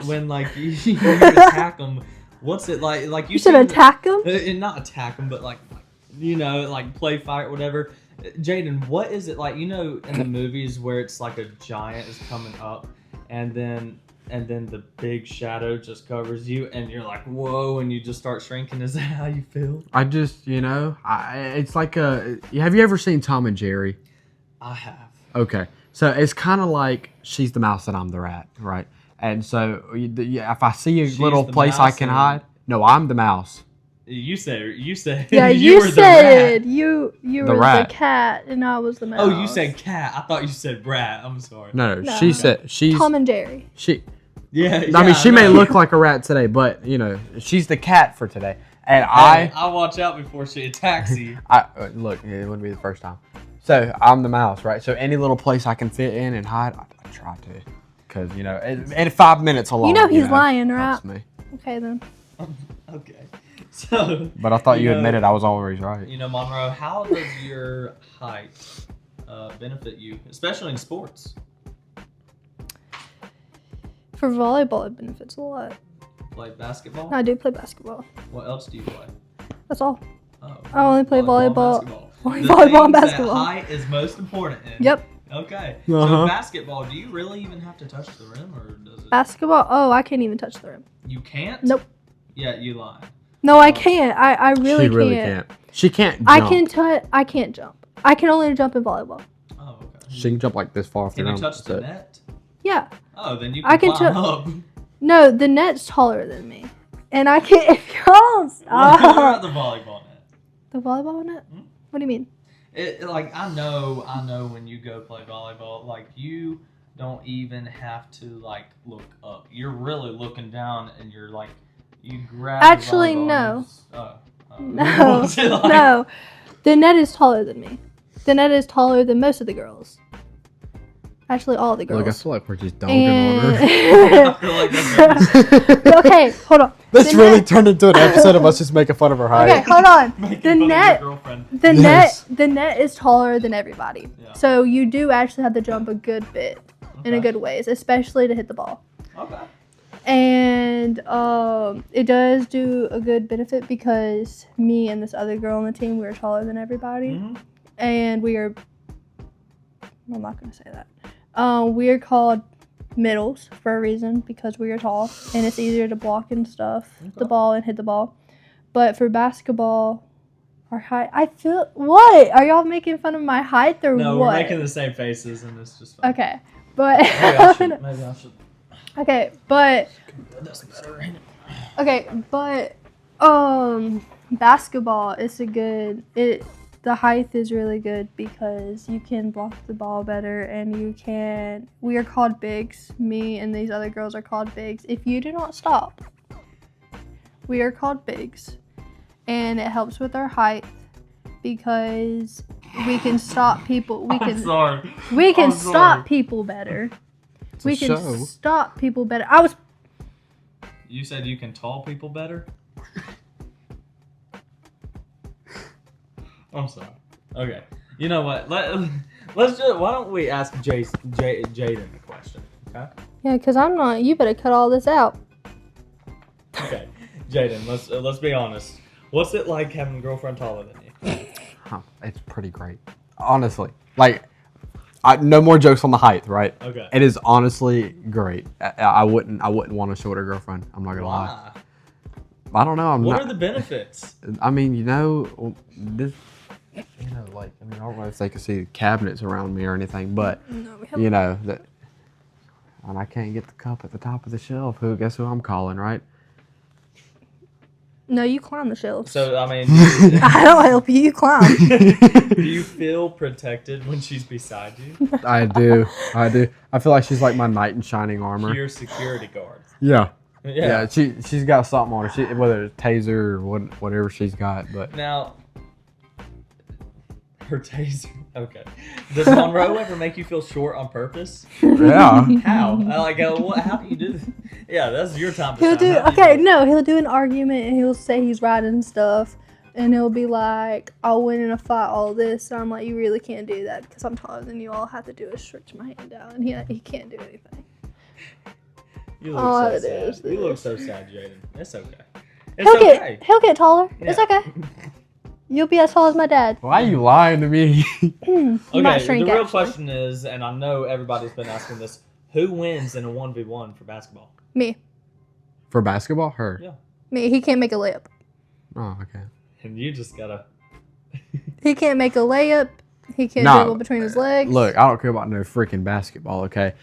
when like you attack him, what's it like? Like you should attack him? Not attack him, but like you know, like play fight or whatever. Jayden, what is it like? You know, in the movies where it's like a giant is coming up, and then the big shadow just covers you, and you're like, whoa, and you just start shrinking. Is that how you feel? I just, you know, it's like have you ever seen Tom and Jerry? I have. Okay, so it's kind of like she's the mouse and I'm the rat, right? And so if I see a little place I can hide, no, I'm the mouse. You said yeah, you were said the rat. you were rat. the cat and I was the mouse. Oh, you said cat. I thought you said rat. I'm sorry. No, she said she's Tom and Jerry. Yeah. I mean, she may look like a rat today, but you know, she's the cat for today. And I watch out before she attacks you. Look, it wouldn't be the first time. So I'm the mouse, right? So any little place I can fit in and hide, I try to, because you know, in 5 minutes alone. You know he's lying, right? That's me. Okay then. Okay. So. But I thought you admitted I was always right. You know, Monroe, how does your height benefit you, especially in sports? For volleyball, it benefits a lot. Play basketball? I do play basketball. What else do you play? That's all. Oh, I only play volleyball. Only volleyball and basketball. Height is most important in. Yep. Okay. Uh-huh. So basketball, do you really even have to touch the rim, or does it? Basketball? Oh, I can't even touch the rim. You can't? Nope. Yeah, you lied. No, I can't. I really can't. She really can't. She can't jump. I can't jump. I can only jump in volleyball. Oh, okay. She can jump like this far off the Can ground. you touch the net? Yeah. Oh, then you can I can climb up. No, the net's taller than me, and I can't. If y'all What stop. about the volleyball net? The volleyball net? Hmm? What do you mean? Like I know when you go play volleyball, like you don't even have to like look up. You're really looking down, and you're like you grab. Actually, the no. No. What's it like? No. The net is taller than me. The net is taller than most of the girls. Actually, all the girls. Look, I feel like we're just dogging on her. I feel like that's Okay, hold on. This The really net- turned into an episode of us just making fun of her height. Okay, hold on. making The fun of net, your girlfriend. Yes. the net is taller than everybody. Yeah. So you do actually have to jump a good bit in a Okay. good ways, especially to hit the ball. Okay. And it does do a good benefit because me and this other girl on the team, we are taller than everybody. Mm-hmm. And we are, I'm not going to say that. We are called middles for a reason because we are tall and it's easier to block and stuff, the ball and hit the ball. But for basketball, our height, I feel, what? Are y'all making fun of my height or No, what? we're making the same faces, and it's just fun. Okay, but, Maybe I should. okay, but, That's better, ain't it? okay, but, basketball is the height is really good because you can block the ball better and we are called bigs. Me and these other girls are called bigs. If you do not stop, we are called bigs. And it helps with our height because we can stop people. We can stop people better. We can show. stop people better. You said you can tall people better? I'm sorry. Okay. You know what? Let's just. Why don't we ask Jayden a question? Okay. Yeah, because I'm not. You better cut all this out. Okay. Jayden, let's be honest. What's it like having a girlfriend taller than you? It's pretty great, honestly. Like, no more jokes on the height, right? Okay. It is honestly great. I wouldn't want a shorter girlfriend. I'm not gonna lie. I don't know. What are the benefits? I mean, you know, this. You know, like, I mean, I don't know if they can see the cabinets around me or anything, but you know that. And I can't get the cup at the top of the shelf. Guess who I'm calling, right? No, you climb the shelves. So I mean, I don't help you. You climb. do you feel protected when she's beside you? I do. I feel like she's like my knight in shining armor. Your security guard. Yeah. Yeah. She's got something on her. Whether it's taser or whatever she's got, but Now, her taser. Okay. Does Monroe ever make you feel short on purpose? yeah. How? How do you do this? Yeah, that's your time. He'll do an argument and he'll say he's right and stuff, and he'll be like, I'll win in a fight, all this. And I'm like, you really can't do that because I'm taller than you. All I have to do is stretch my hand out, and he can't do anything. You look All I so have to do is sad. do You look this. so sad, Jayden. It's okay. It's okay. He'll get taller. It's Yeah. okay. You'll be as tall as my dad. Why are you lying to me? You might Okay, shrink the real actually. question is, and I know everybody's been asking this, who wins in a 1v1 for basketball? Me. For basketball? Her. Yeah. Me. He can't make a layup. Oh, okay. And you just gotta... He can't make a layup. He can't No. dribble between his legs. Look, I don't care about no freaking basketball, okay?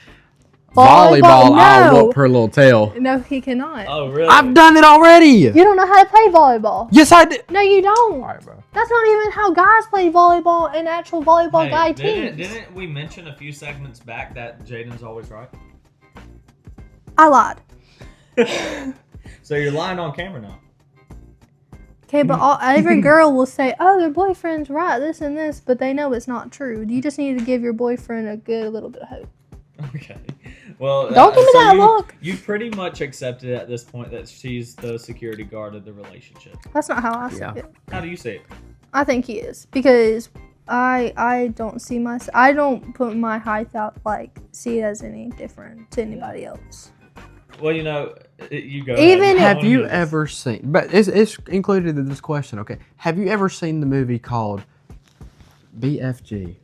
Volleyball, Volleyball, I'll no. whoop her little tail. No, he cannot. Oh, really? I've done it already! You don't know how to play volleyball. Yes, I did! No, you don't. Alright, bro. That's not even how guys play volleyball in actual volleyball Hey, guy teams. didn't we mention a few segments back that Jayden's always right? I lied. So you're lying on camera now. Okay, but every girl will say, oh, their boyfriend's right, this and this, but they know it's not true. You just need to give your boyfriend a good little bit of hope. Okay. Well, Don't give me so that look. You pretty much accepted at this point that she's the security guard of the relationship. That's not how I see Yeah. it. How do you see it? I think he is because I don't see I don't put my height out see it as any different to anybody else. Well, you know, you go. Even ahead. Have you ever seen, but it's included in this question, okay? Have you ever seen the movie called BFG?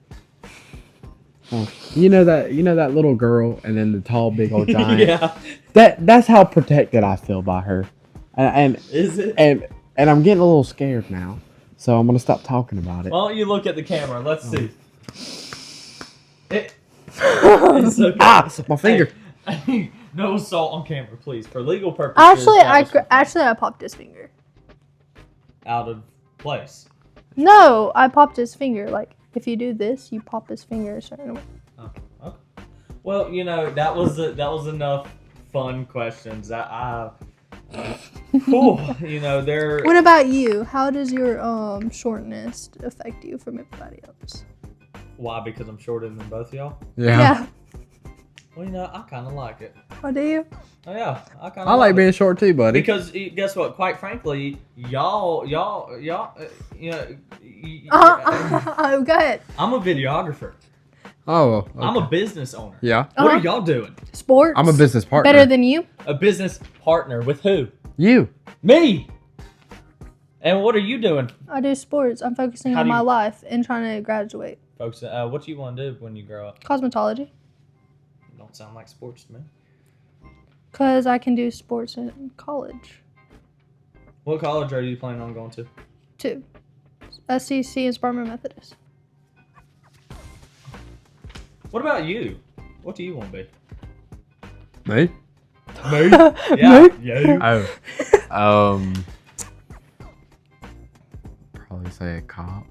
You know that little girl and then the tall big old giant? Yeah. That's how protected I feel by her. And Is it? and I'm getting a little scared now. So I'm gonna stop talking about it. Why don't you look at the camera? Let's see. It's okay. Ah, my finger. Hey, no assault on camera, please, for legal purposes. Actually, I popped his finger. Out of place. No, I popped his finger. Like if you do this, you pop his finger a certain way. Oh, okay. Well, you know that was enough fun questions that you know they're. What about you? How does your shortness affect you from everybody else? Why? Because I'm shorter than both of y'all. Yeah. Well, you know, I kind of like it. Oh, do you? Oh yeah, I kind of. I like being short too, buddy. Because guess what? Quite frankly, y'all, you know, Oh, go ahead. I'm a videographer. Oh, okay. I'm a business owner. Yeah. What are y'all doing? Sports. I'm a business partner. Better than you? A business partner with who? You. Me. And what are you doing, I do sports. I'm focusing How on do my you- life and trying to graduate. folks? What do you want to do when you grow up? Cosmetology. Don't sound like sports to me. Because I can do sports in college, What college are you planning on going to? too. SCC and Spartanburg Methodist. What about you? What do you want to be? Me? Me? Yeah. You. Oh. Probably say a cop.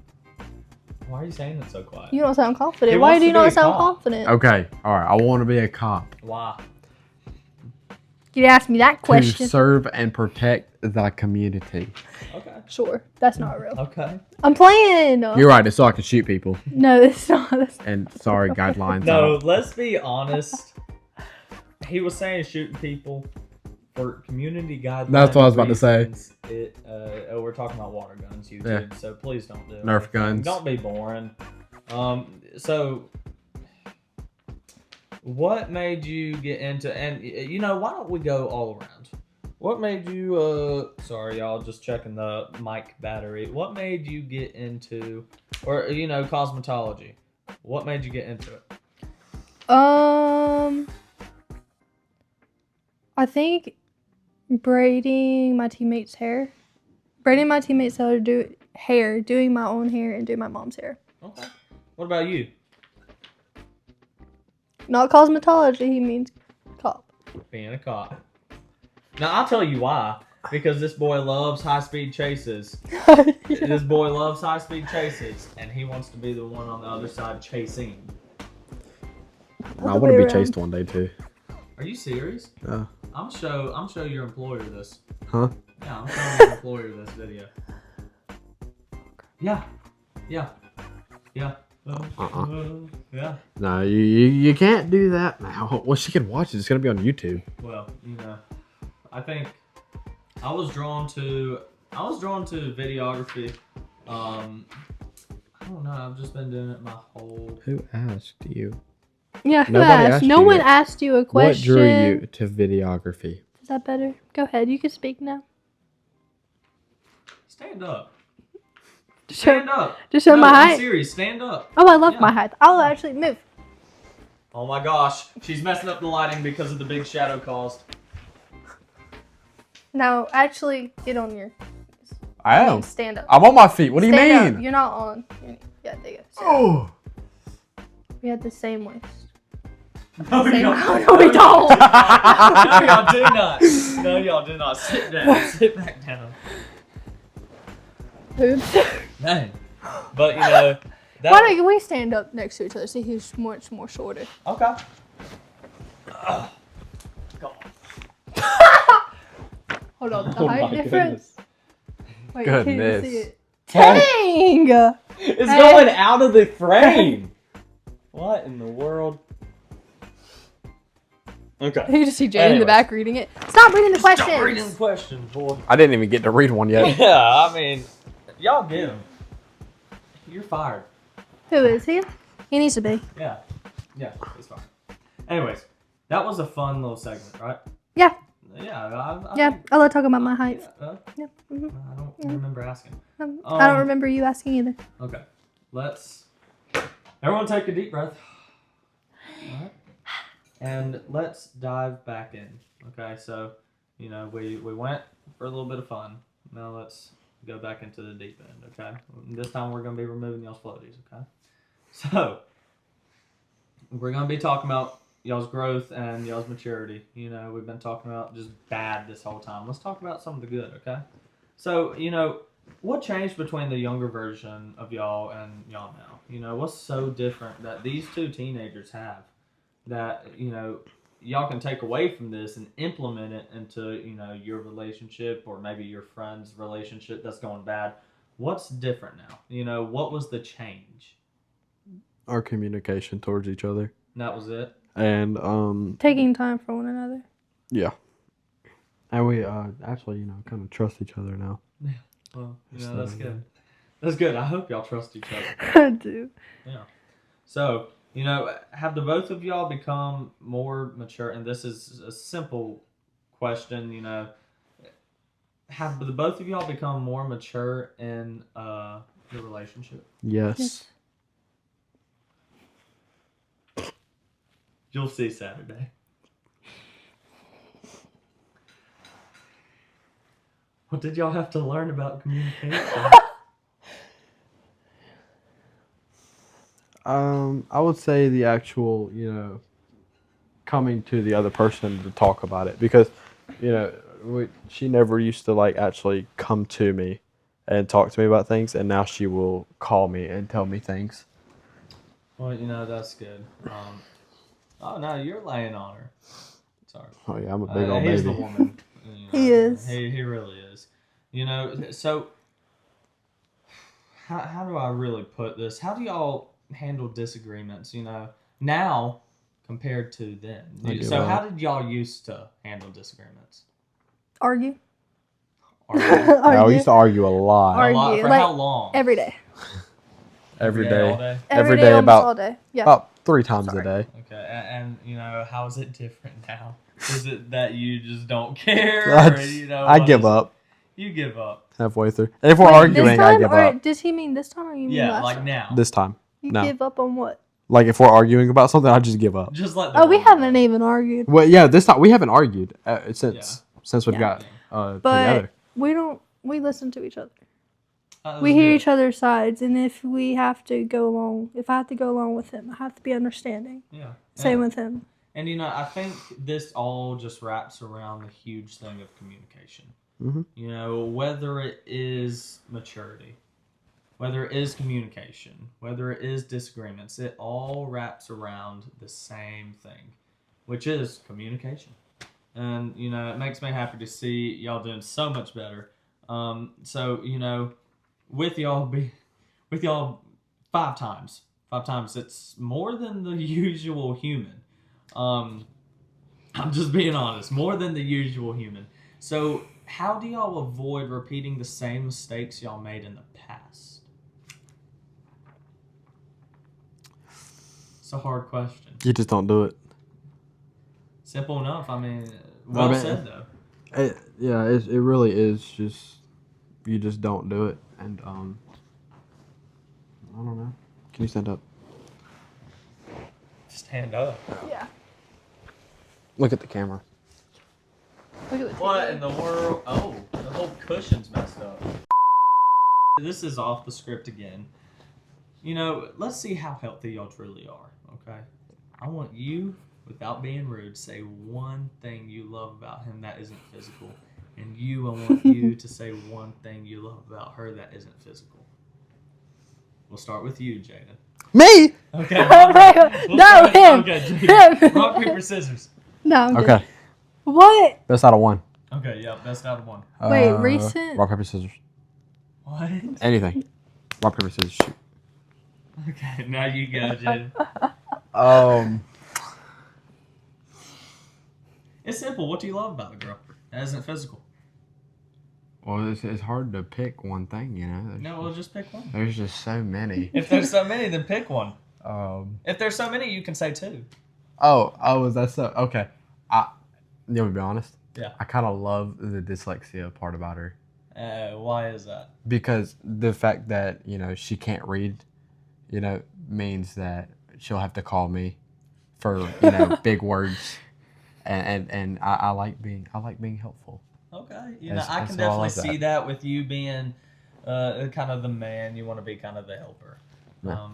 Why are you saying it so quiet? You don't sound confident. He Why wants do to you be not a sound cop. confident? Okay. All right. I want to be a cop Why? You asked me that to question. serve and protect the community. Okay. Sure, that's not real. Okay. I'm playing. You're right. It's so I can shoot people. No, it's not. And sorry, guidelines. No, let's be honest. He was saying shooting people for community guidelines. That's what I was about to say. reasons. We're talking about water guns, YouTube. Yeah. So please don't do it. Nerf guns. Don't be boring. So what made you get into? And you know, why don't we go all around? What made you? Sorry, y'all, just checking the mic battery. What made you get into, or you know, cosmetology? What made you get into it? I think braiding my teammates' hair. Braiding my teammates' hair, doing my own hair, and doing my mom's hair. Okay. What about you? Not cosmetology, he means cop. Being a cop. Now I'll tell you why. Because this boy loves high-speed chases. This boy loves high-speed chases, and he wants to be the one on the other side chasing. I want to be chased one day too. Are you serious? Yeah. I'm show your employer this. Huh? Yeah, I'm showing your employer this video. Yeah. Yeah. Yeah. Yeah. No, you can't do that now. Well, she can watch it. It's gonna be on YouTube. Well, you know, I think I was drawn to I was drawn to videography. I don't know. I've just been doing it my whole. Who asked you? Yeah, who Nobody asked? asked No you one yet. asked you a What question. drew you to videography? Is that better? Go ahead. You can speak now. Stand up. To Stand show, up. to show No, my I'm height. serious. Stand up. Oh, I love Yeah. my height. I'll actually move. Oh my gosh, she's messing up the lighting because of the big shadow caused. Now, actually, get on your. I am. Stand up. I'm on my feet. What do you Stand mean? up. You're not on. Yeah, there you go. Oh. We had the same waist. No, Same. y'all, No, we don't. no, y'all do not. No, y'all do not. Sit down. Sit back down. Oops. Dang. But you know. That, Why don't we stand up next to each other? See who's much more shorter. Okay. Hold on, the Oh height my difference. Wait, you can't even Goodness. see it. Dang! It's going out of the frame. What in the world? Okay. You just see Jay in Anyways. the back reading it. Stop reading the questions. Stop reading the questions, boy. I didn't even get to read one yet. Yeah, I mean, y'all get him. You're fired. Who is he? He needs to be. Yeah. Yeah, it's fine. Anyways, that was a fun little segment, right? Yeah. Yeah. I Yeah, think- I love talking about my height. Yeah, Yeah. hmm I don't remember asking. I don't remember you asking either. Okay. Let's. Everyone take a deep breath. All right. And let's dive back in. Okay, so, we went for a little bit of fun. Now let's go back into the deep end, okay? This time we're going to be removing y'all's floaties, okay? So, we're going to be talking about y'all's growth and y'all's maturity. We've been talking about just bad this whole time. Let's talk about some of the good, okay? So, what changed between the younger version of y'all and y'all now? What's so different that these two teenagers have that, y'all can take away from this and implement it into, your relationship or maybe your friend's relationship that's going bad? What's different now? What was the change? Our communication towards each other. That was it? And Taking time for one another. yeah. And we actually, kind of trust each other now. Well, that's good. That's good. I hope y'all trust each other. I do. Yeah. So, have the both of y'all become more mature? And this is a simple question, Have the both of y'all become more mature in your relationship? Yes. You'll see Saturday. What did y'all have to learn about communication? I would say the actual, coming to the other person to talk about it because, she never used to actually come to me and talk to me about things, and now she will call me and tell me things. Well, that's good. Oh no, you're laying on her. Sorry. Oh yeah, I'm a big old He's baby. the woman. He is. He really is. So how do I really put this? How do y'all handle disagreements? Now compared to then. So how did y'all used to handle disagreements? Argue. Yeah, we used to argue a lot. A lot? Argue. For how long? Every day. Every All day. day? Every day day almost about all day. Yeah. about 3 times Sorry. a day. Okay, and how is it different now? Is it that you just don't care? I give up You give up. halfway through. And if we're Wait, arguing, this time, I give or up. does he mean this time or you mean Yeah, last like time? now. This time. You No. give up on what? Like if we're arguing about something, I just give up. Just let the Oh, we woman haven't know. even argued. Well, yeah, this time we haven't argued since we've Yeah. got But together. we listen to each other. That We was hear good. each other's sides, and if we have to go along, if I have to go along with him, I have to be understanding. Yeah. Same Yeah. with him. And I think this all just wraps around the huge thing of communication. Mm-hmm. Whether it is maturity, whether it is communication, whether it is disagreements, it all wraps around the same thing, which is communication. And it makes me happy to see y'all doing so much better. So with y'all 5 times. 5 times, it's more than the usual human. I'm just being honest, more than the usual human. So how do y'all avoid repeating the same mistakes y'all made in the past? It's a hard question. You just don't do it. Simple enough. I mean, said though. It really is just you just don't do it, and I don't know. Can you stand up? Stand up. Yeah. Look at the camera. Look at the What TV. in the world? Oh, the whole cushion's messed up. This is off the script again. You know, let's see how healthy y'all truly are, okay? I want you, without being rude, say one thing you love about him that isn't physical. And I want you to say one thing you love about her that isn't physical. We'll start with you, Jayden. Me? Okay. No, him. Okay, Jayden. Rock, paper, scissors. No, I'm good. Okay. What? Best out of one. Okay, yeah, best out of one. Wait, recent? Rock, paper, scissors. What? Anything. Rock, paper, scissors, shoot. Okay, now you go, Jayden. It's simple. What do you love about the girl that isn't physical? Well, it's hard to pick one thing, you know. No, we'll just pick one. There's just so many. If there's so many, then pick one. Um. If there's so many, you can say two. Oh, is that so? Okay. You want me to be honest? Yeah. I kind of love the dyslexia part about her. Why is that? Because the fact that, she can't read, means that she'll have to call me for, big words. And I like being helpful. Okay. I can so I definitely love see that with you being kind of the man. You want to be kind of the helper. Yeah.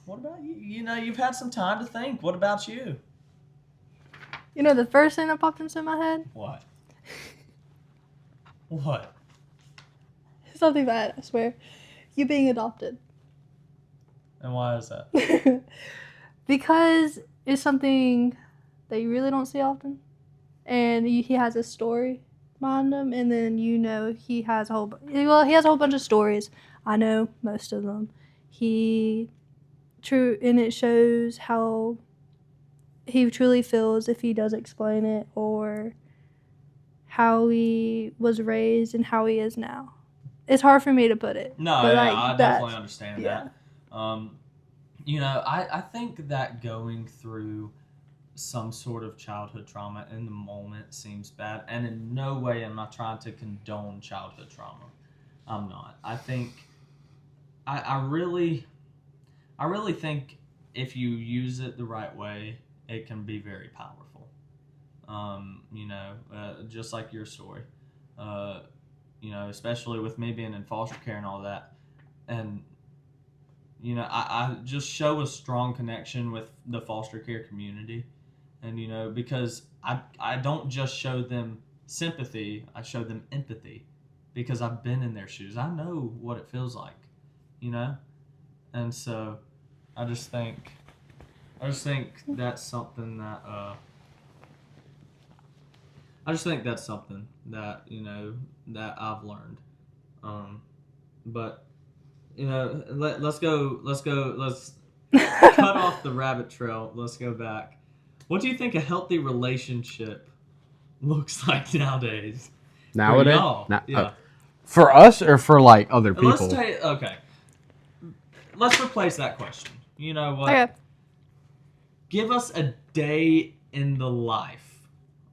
What about you? You've had some time to think. What about you? You know the first thing that popped into my head? What? What? Something bad, I swear. You being adopted. And why is that? Because it's something that you really don't see often. And he has a story behind him. And then he has a whole bunch of stories. I know most of them. And it shows how he truly feels if he does explain it, or how he was raised and how he is now. It's hard for me to put it. No, but I definitely understand yeah. that. I think that going through some sort of childhood trauma in the moment seems bad, and in no way am I trying to condone childhood trauma. I'm not. I think I really think if you use it the right way, it can be very powerful. Just like your story. Especially with me being in foster care and all that. And, I just show a strong connection with the foster care community. And, because I don't just show them sympathy, I show them empathy. Because I've been in their shoes. I know what it feels like, And so I just think that's something that that I've learned. But let's cut off the rabbit trail. Let's go back. What do you think a healthy relationship looks like nowadays? Nowadays? For y'all? Yeah. For us or for like other people? Okay. Let's replace that question. You know what? Okay. Give us a day in the life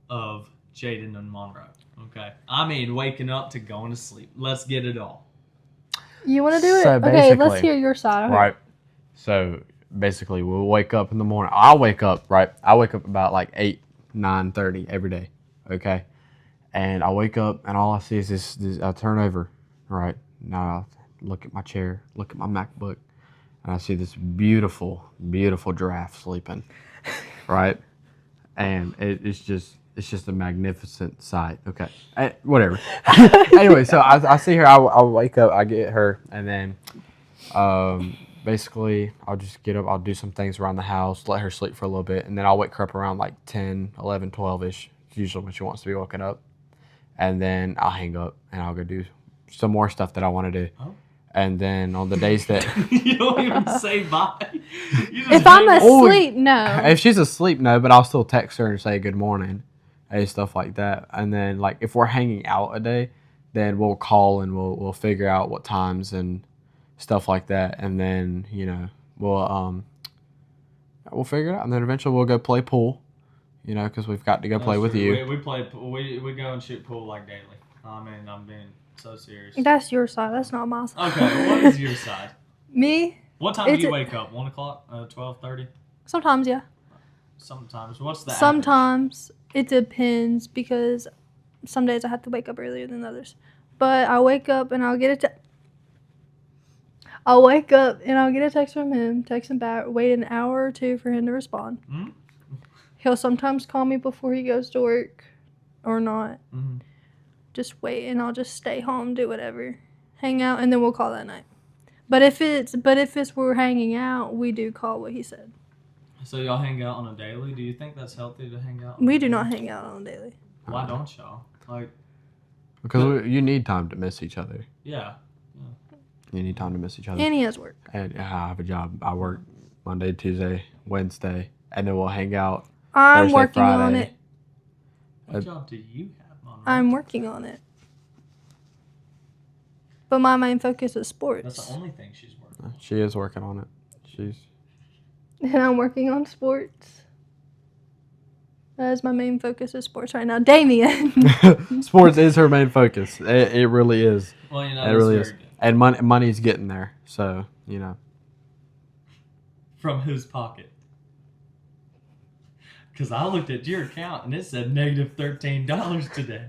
of Jaydan and Monroe. Okay. I mean, waking up to going to sleep. Let's get it all. You want to do it? So Okay, let's basically- hear your side. Okay. Right. So basically, we'll wake up in the morning. I wake up about like 8, 9:30 every day. Okay. And I wake up and all I see is this I turn over. Right. Now I look at my chair, look at my MacBook, and I see this beautiful, beautiful giraffe sleeping. Right. And it's just a magnificent sight. Okay. Whatever. Anyway, so I see her. I'll wake up. I get her, and then basically I'll just get up. I'll do some things around the house, let her sleep for a little bit, and then I'll wake her up around like 10, 11, 12-ish. It's usually when she wants to be woken up. And then I'll hang up, and I'll go do some more stuff that I want to do. Oh. And then on the days that... You don't even say bye. If I'm asleep, no. If she's asleep, no, but I'll still text her and say good morning. hey, stuff like that. And then like if we're hanging out a day, then we'll call and we'll figure out what times and stuff like that. And then we'll figure it out. And then eventually we'll go play pool. Because we've got to go play with you. We play. We go and shoot pool like daily. I mean, I'm being so serious. That's your side. That's not my side. Okay, what is your side? Me? What time do you wake up? 1 o'clock? 12:30? Sometimes, yeah. Sometimes. What's the average? Sometimes it depends because some days I have to wake up earlier than others. But I wake up and I'll get a text from him, text him back, wait an hour or two for him to respond. Mm-hmm. He'll sometimes call me before he goes to work or not. Mm-hmm. Just wait and I'll just stay home, do whatever. Hang out and then we'll call that night. But if it's we're hanging out, we do call what he said. So y'all hang out on a daily? Do you think that's healthy to hang out? We do not hang out on a daily. Why don't y'all? Because you need time to miss each other. Yeah. You need time to miss each other. And he has work. And I have a job. I work Monday, Tuesday, Wednesday, and then we'll hang out I'm Thursday, working Friday. on it. What job do you have, Monroe? I'm working on it. But my main focus is sports. That's the only thing she's working on. She is working on it. And I'm working on sports. That is my main focus is sports right now. Damien. Sports is her main focus. It really is. Well, it really is. Good. And money's getting there. So, From whose pocket? Because I looked at your account and it said negative $13 today.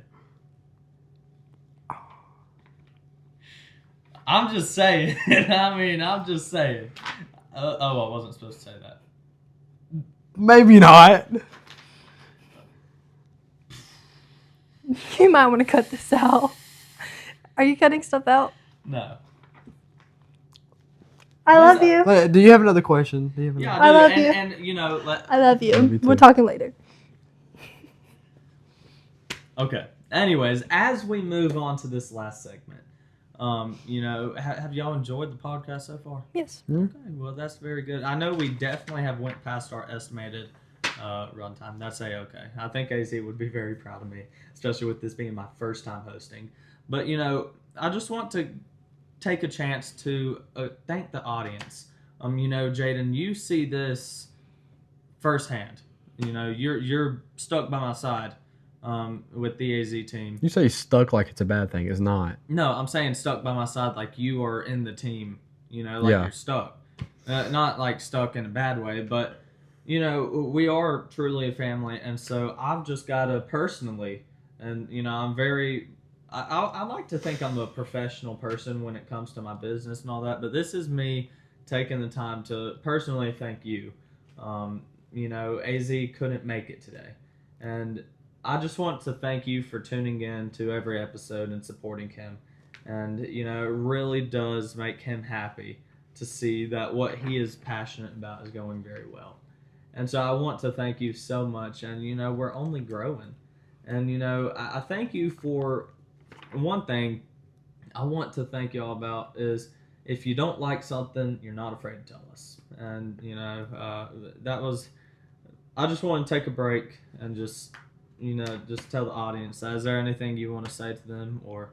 I'm just saying. I'm just saying. I wasn't supposed to say that. Maybe not. You might want to cut this out. Are you cutting stuff out? No. I love you. Do you have another question? Yeah, I love you. And I love you. We're talking later. Okay. Anyways, as we move on to this last segment, have y'all enjoyed the podcast so far? Yes. Okay, well, that's very good. I know we definitely have went past our estimated runtime. That's okay. I think AZ would be very proud of me, especially with this being my first time hosting. But, I just want to take a chance to thank the audience. Jaydan, you see this firsthand. You're stuck by my side with the AZ team. You say stuck like it's a bad thing. It's not. No, I'm saying stuck by my side like you are in the team. You're stuck. Not like stuck in a bad way, but, we are truly a family. And so I've just got to personally, and, I'm very... I like to think I'm a professional person when it comes to my business and all that, but this is me taking the time to personally thank you. AZ couldn't make it today, and I just want to thank you for tuning in to every episode and supporting him. And, it really does make him happy to see that what he is passionate about is going very well. And so I want to thank you so much, and, we're only growing. And, I thank you for... One thing I want to thank y'all about is if you don't like something, you're not afraid to tell us. And, that was... I just want to take a break and just tell the audience, is there anything you want to say to them or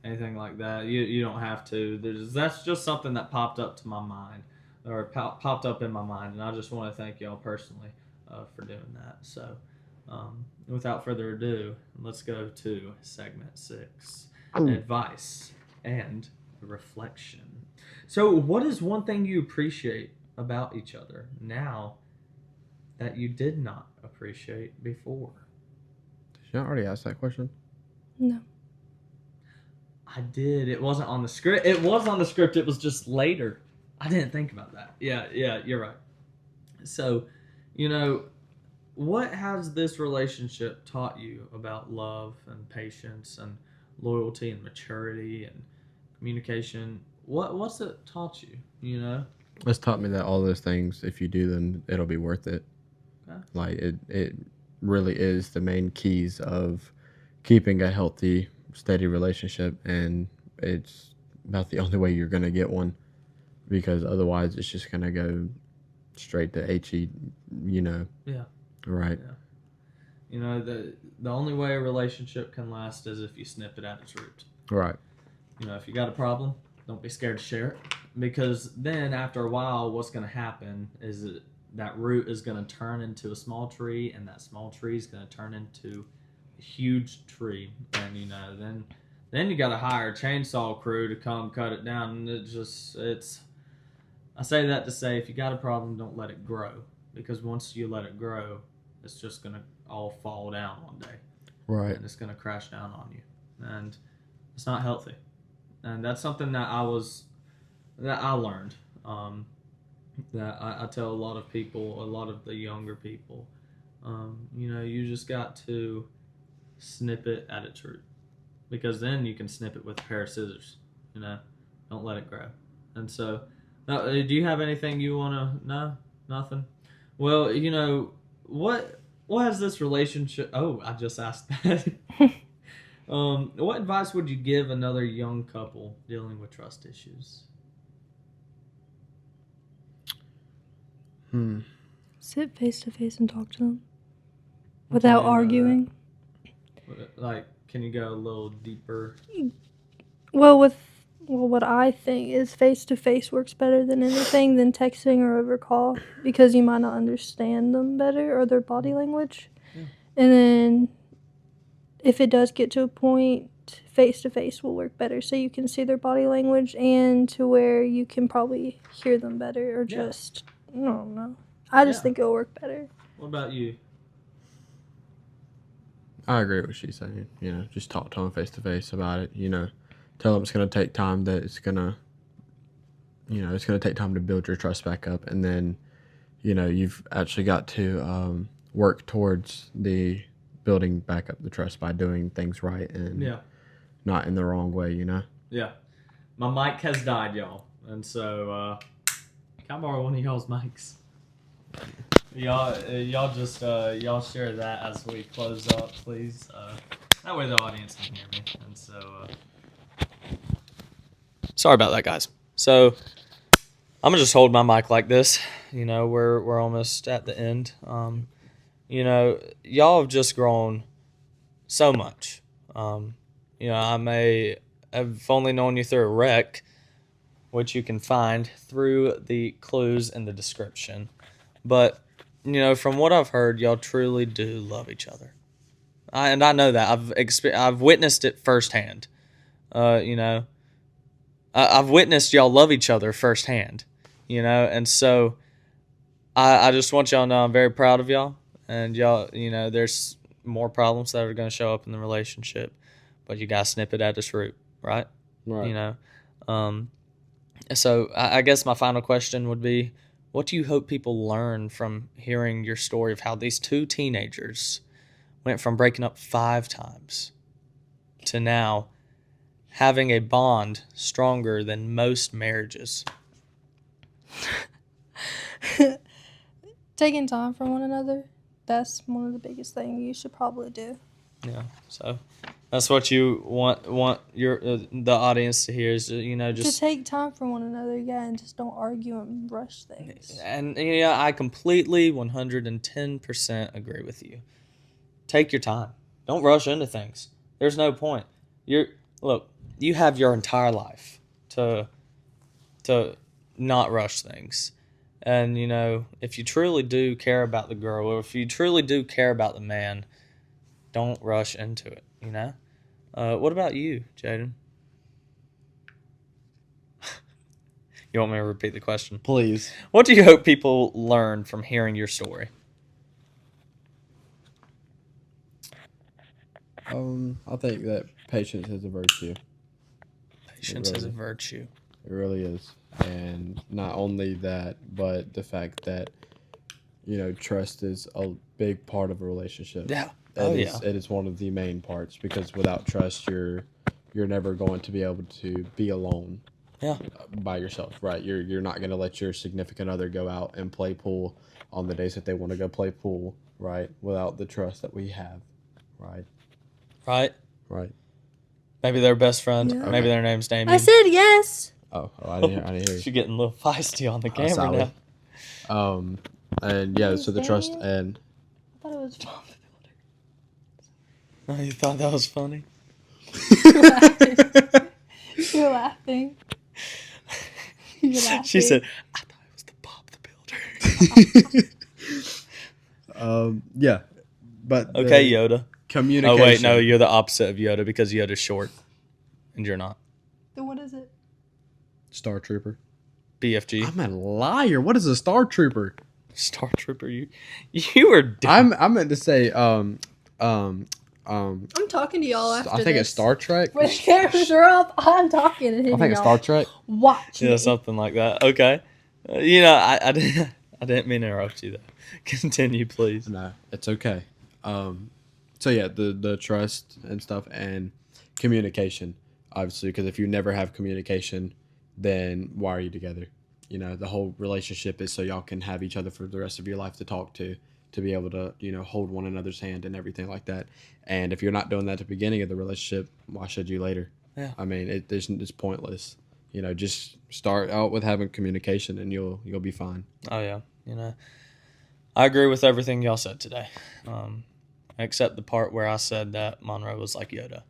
anything like that? You don't have to. That's just something that popped up to my mind or popped up in my mind. And I just want to thank y'all personally for doing that. So... without further ado, let's go to segment 6, advice and reflection. So, what is one thing you appreciate about each other now that you did not appreciate before? Did you already ask that question? No. I did. It wasn't on the script. It was on the script. It was just later. I didn't think about that. Yeah, you're right. So, what has this relationship taught you about love and patience and loyalty and maturity and communication? What's it taught you, It's taught me that all those things, if you do them, it'll be worth it. Okay. Like, it really is the main keys of keeping a healthy, steady relationship, and it's about the only way you're going to get one, because otherwise it's just going to go straight to HE, Yeah. Right. You know, the only way a relationship can last is if you snip it at its root. Right. You know, if you got a problem, don't be scared to share it, because then after a while, what's going to happen is that root is going to turn into a small tree, and that small tree is going to turn into a huge tree, and you know, then you got to hire a chainsaw crew to come cut it down, and it's. I say that to say, if you got a problem, don't let it grow, because once you let it grow, it's just going to all fall down one day. Right. And it's going to crash down on you. And it's not healthy. And that's something that I learned. That I tell a lot of people, a lot of the younger people, you know, you just got to snip it at its root. Because then you can snip it with a pair of scissors. You know, don't let it grow. And so, now, do you have anything you want to know? Nothing? Well, you know, what has this relationship... Oh, I just asked that. What advice would you give another young couple dealing with trust issues? Sit face to face and talk to them without arguing. Like, can you go a little deeper? Well, what I think is face to face works better than anything than texting or over call, because you might not understand them better or their body language. Yeah. And then if it does get to a point, face to face will work better, so you can see their body language and to where you can probably hear them better, or just, I don't know. I just think it'll work better. What about you? I agree with what she's saying. You know, just talk to them face to face about it. You know, tell them it's going to take time, that it's going to, you know, it's going to take time to build your trust back up. And then, you know, you've actually got to work towards the building back up the trust by doing things right and not in the wrong way, you know? Yeah. My mic has died, y'all. And so, can I borrow one of y'all's mics? Y'all just y'all share that as we close up, please. That way the audience can hear me. And so, sorry about that, guys. So I'm gonna just hold my mic like this. You know, we're almost at the end. You know, y'all have just grown so much. You know, I have only known you through a wreck, which you can find through the clues in the description. But, you know, from what I've heard, y'all truly do love each other. And I know that. I've witnessed it firsthand. You know, I've witnessed y'all love each other firsthand, you know. And so I just want y'all to know I'm very proud of y'all. And y'all, you know, there's more problems that are going to show up in the relationship, but you got to snip it at its root, right? Right. You know, so I guess my final question would be, what do you hope people learn from hearing your story of how these two teenagers went from breaking up 5 times to now having a bond stronger than most marriages? Taking time for one another, that's one of the biggest things you should probably do. Yeah, so that's what you want your the audience to hear is, you know, just to take time for one another, and just don't argue and rush things. And yeah, I completely 110% agree with you. Take your time. Don't rush into things. There's no point. Look, you have your entire life to not rush things. And, you know, if you truly do care about the girl, or if you truly do care about the man, don't rush into it, you know? What about you, Jaydan? You want me to repeat the question? Please. What do you hope people learn from hearing your story? I think that patience is a virtue. Patience is a virtue. It really is. And not only that, but the fact that, you know, trust is a big part of a relationship. Yeah. It is one of the main parts, because without trust, you're never going to be able to be alone. Yeah. By yourself, right? You're not going to let your significant other go out and play pool on the days that they want to go play pool, right? Without the trust that we have, right? Right. Maybe their best friend. Yeah. Maybe their name's Damien. I said yes. Oh, I didn't hear you. She's getting a little feisty on the camera now. And yeah, so the trust Damien? and I thought it was Oh, you thought that was funny? You're laughing. You're laughing. She said, I thought it was the Bob the Builder. Yeah, but Okay, Yoda. communication. Oh, wait, no, you're the opposite of Yoda because Yoda's short. And you're not. Then what is it? Star Trooper. BFG. I'm a liar. What is a Star Trooper? Star Trooper, you were dumb. I meant to say I'm talking to y'all after I think it's Star Trek. When the cameras are up, I'm talking and I think it's Star Trek. Watch Yeah, me. something like that. Okay. I didn't mean to interrupt you, though. Continue, please. No, it's okay. So yeah, the trust and stuff and communication, obviously, because if you never have communication, then why are you together? You know, the whole relationship is so y'all can have each other for the rest of your life to talk to be able to, hold one another's hand and everything like that. And if you're not doing that at the beginning of the relationship, why should you later? Yeah. I mean, it's pointless. Just start out with having communication and you'll be fine. Oh, yeah. I agree with everything y'all said today. Except the part where I said that Monroe was like Yoda.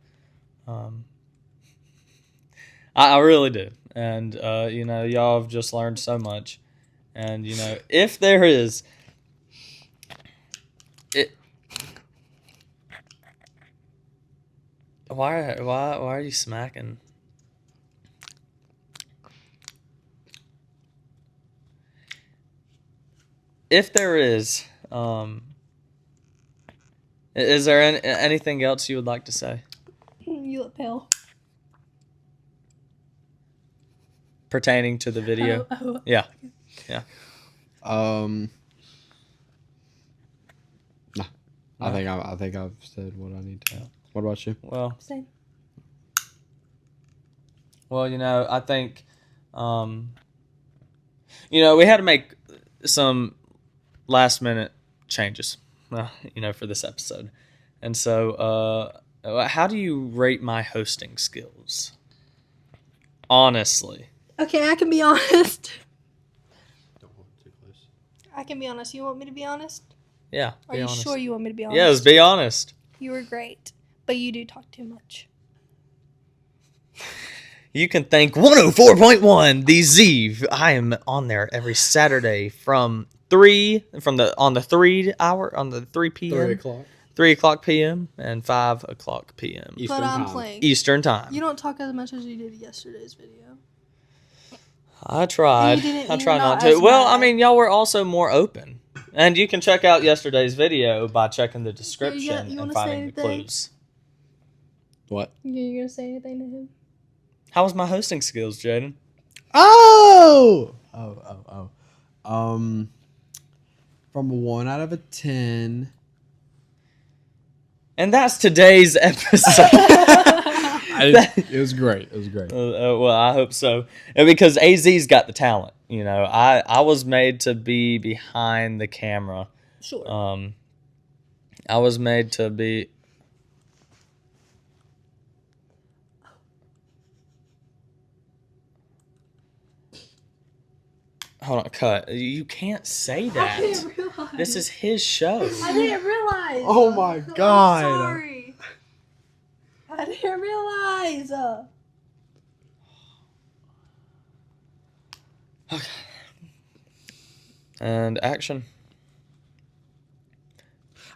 I really do. And, y'all have just learned so much. And, if there is... Why are you smacking? If there is there anything else you would like to say? You look pale. Pertaining to the video? Oh. Yeah. No. No. I think I've said what I need to. Yeah. What about you? Well, Same. I think, we had to make some last minute changes, for this episode. And so, how do you rate my hosting skills? Honestly. Okay, I can be honest. Don't hold it too close. I can be honest. You want me to be honest? Yeah. Are you sure you want me to be honest? Yes, be honest. You were great, but you do talk too much. You can thank 104.1 The Z. I am on there every Saturday on the 3 p.m. 3 o'clock. 3 o'clock p.m. and 5 o'clock p.m. But I'm playing. Eastern time. You don't talk as much as you did yesterday's video. I tried. You didn't- I you're tried not not to. as Well, bad. I mean, y'all were also more open. And you can check out yesterday's video by checking the description you and wanna say finding the anything? clues. What? You gonna say anything to him? How was my hosting skills, Jayden? Oh! From a 1 out of a 10. And that's today's episode. It was great. It was great. Well, I hope so. And because AZ's got the talent. I was made to be behind the camera. Sure. I was made to be... Hold on, cut. You can't say that. I didn't realize. This is his show. I didn't realize. Oh my God. I'm sorry. I didn't realize. Okay. And action.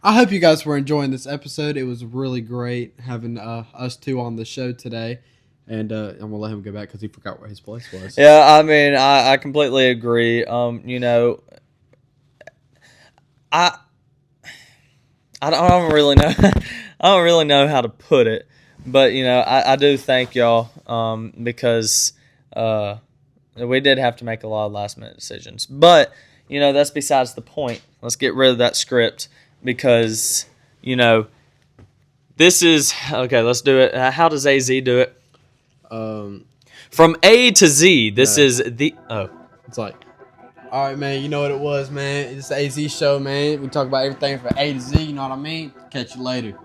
I hope you guys were enjoying this episode. It was really great having us two on the show today. And I'm going to let him go back because he forgot where his place was. Yeah, I mean, I completely agree. I don't really know. I don't really know how to put it, but I do thank y'all because we did have to make a lot of last minute decisions. But that's besides the point. Let's get rid of that script because this is okay. Let's do it. How does AZ do it? From A to Z. This is the It's like, all right, man, you know what it was, man. It's the AZ show, man. We talk about everything from A to Z, you know what I mean? Catch you later.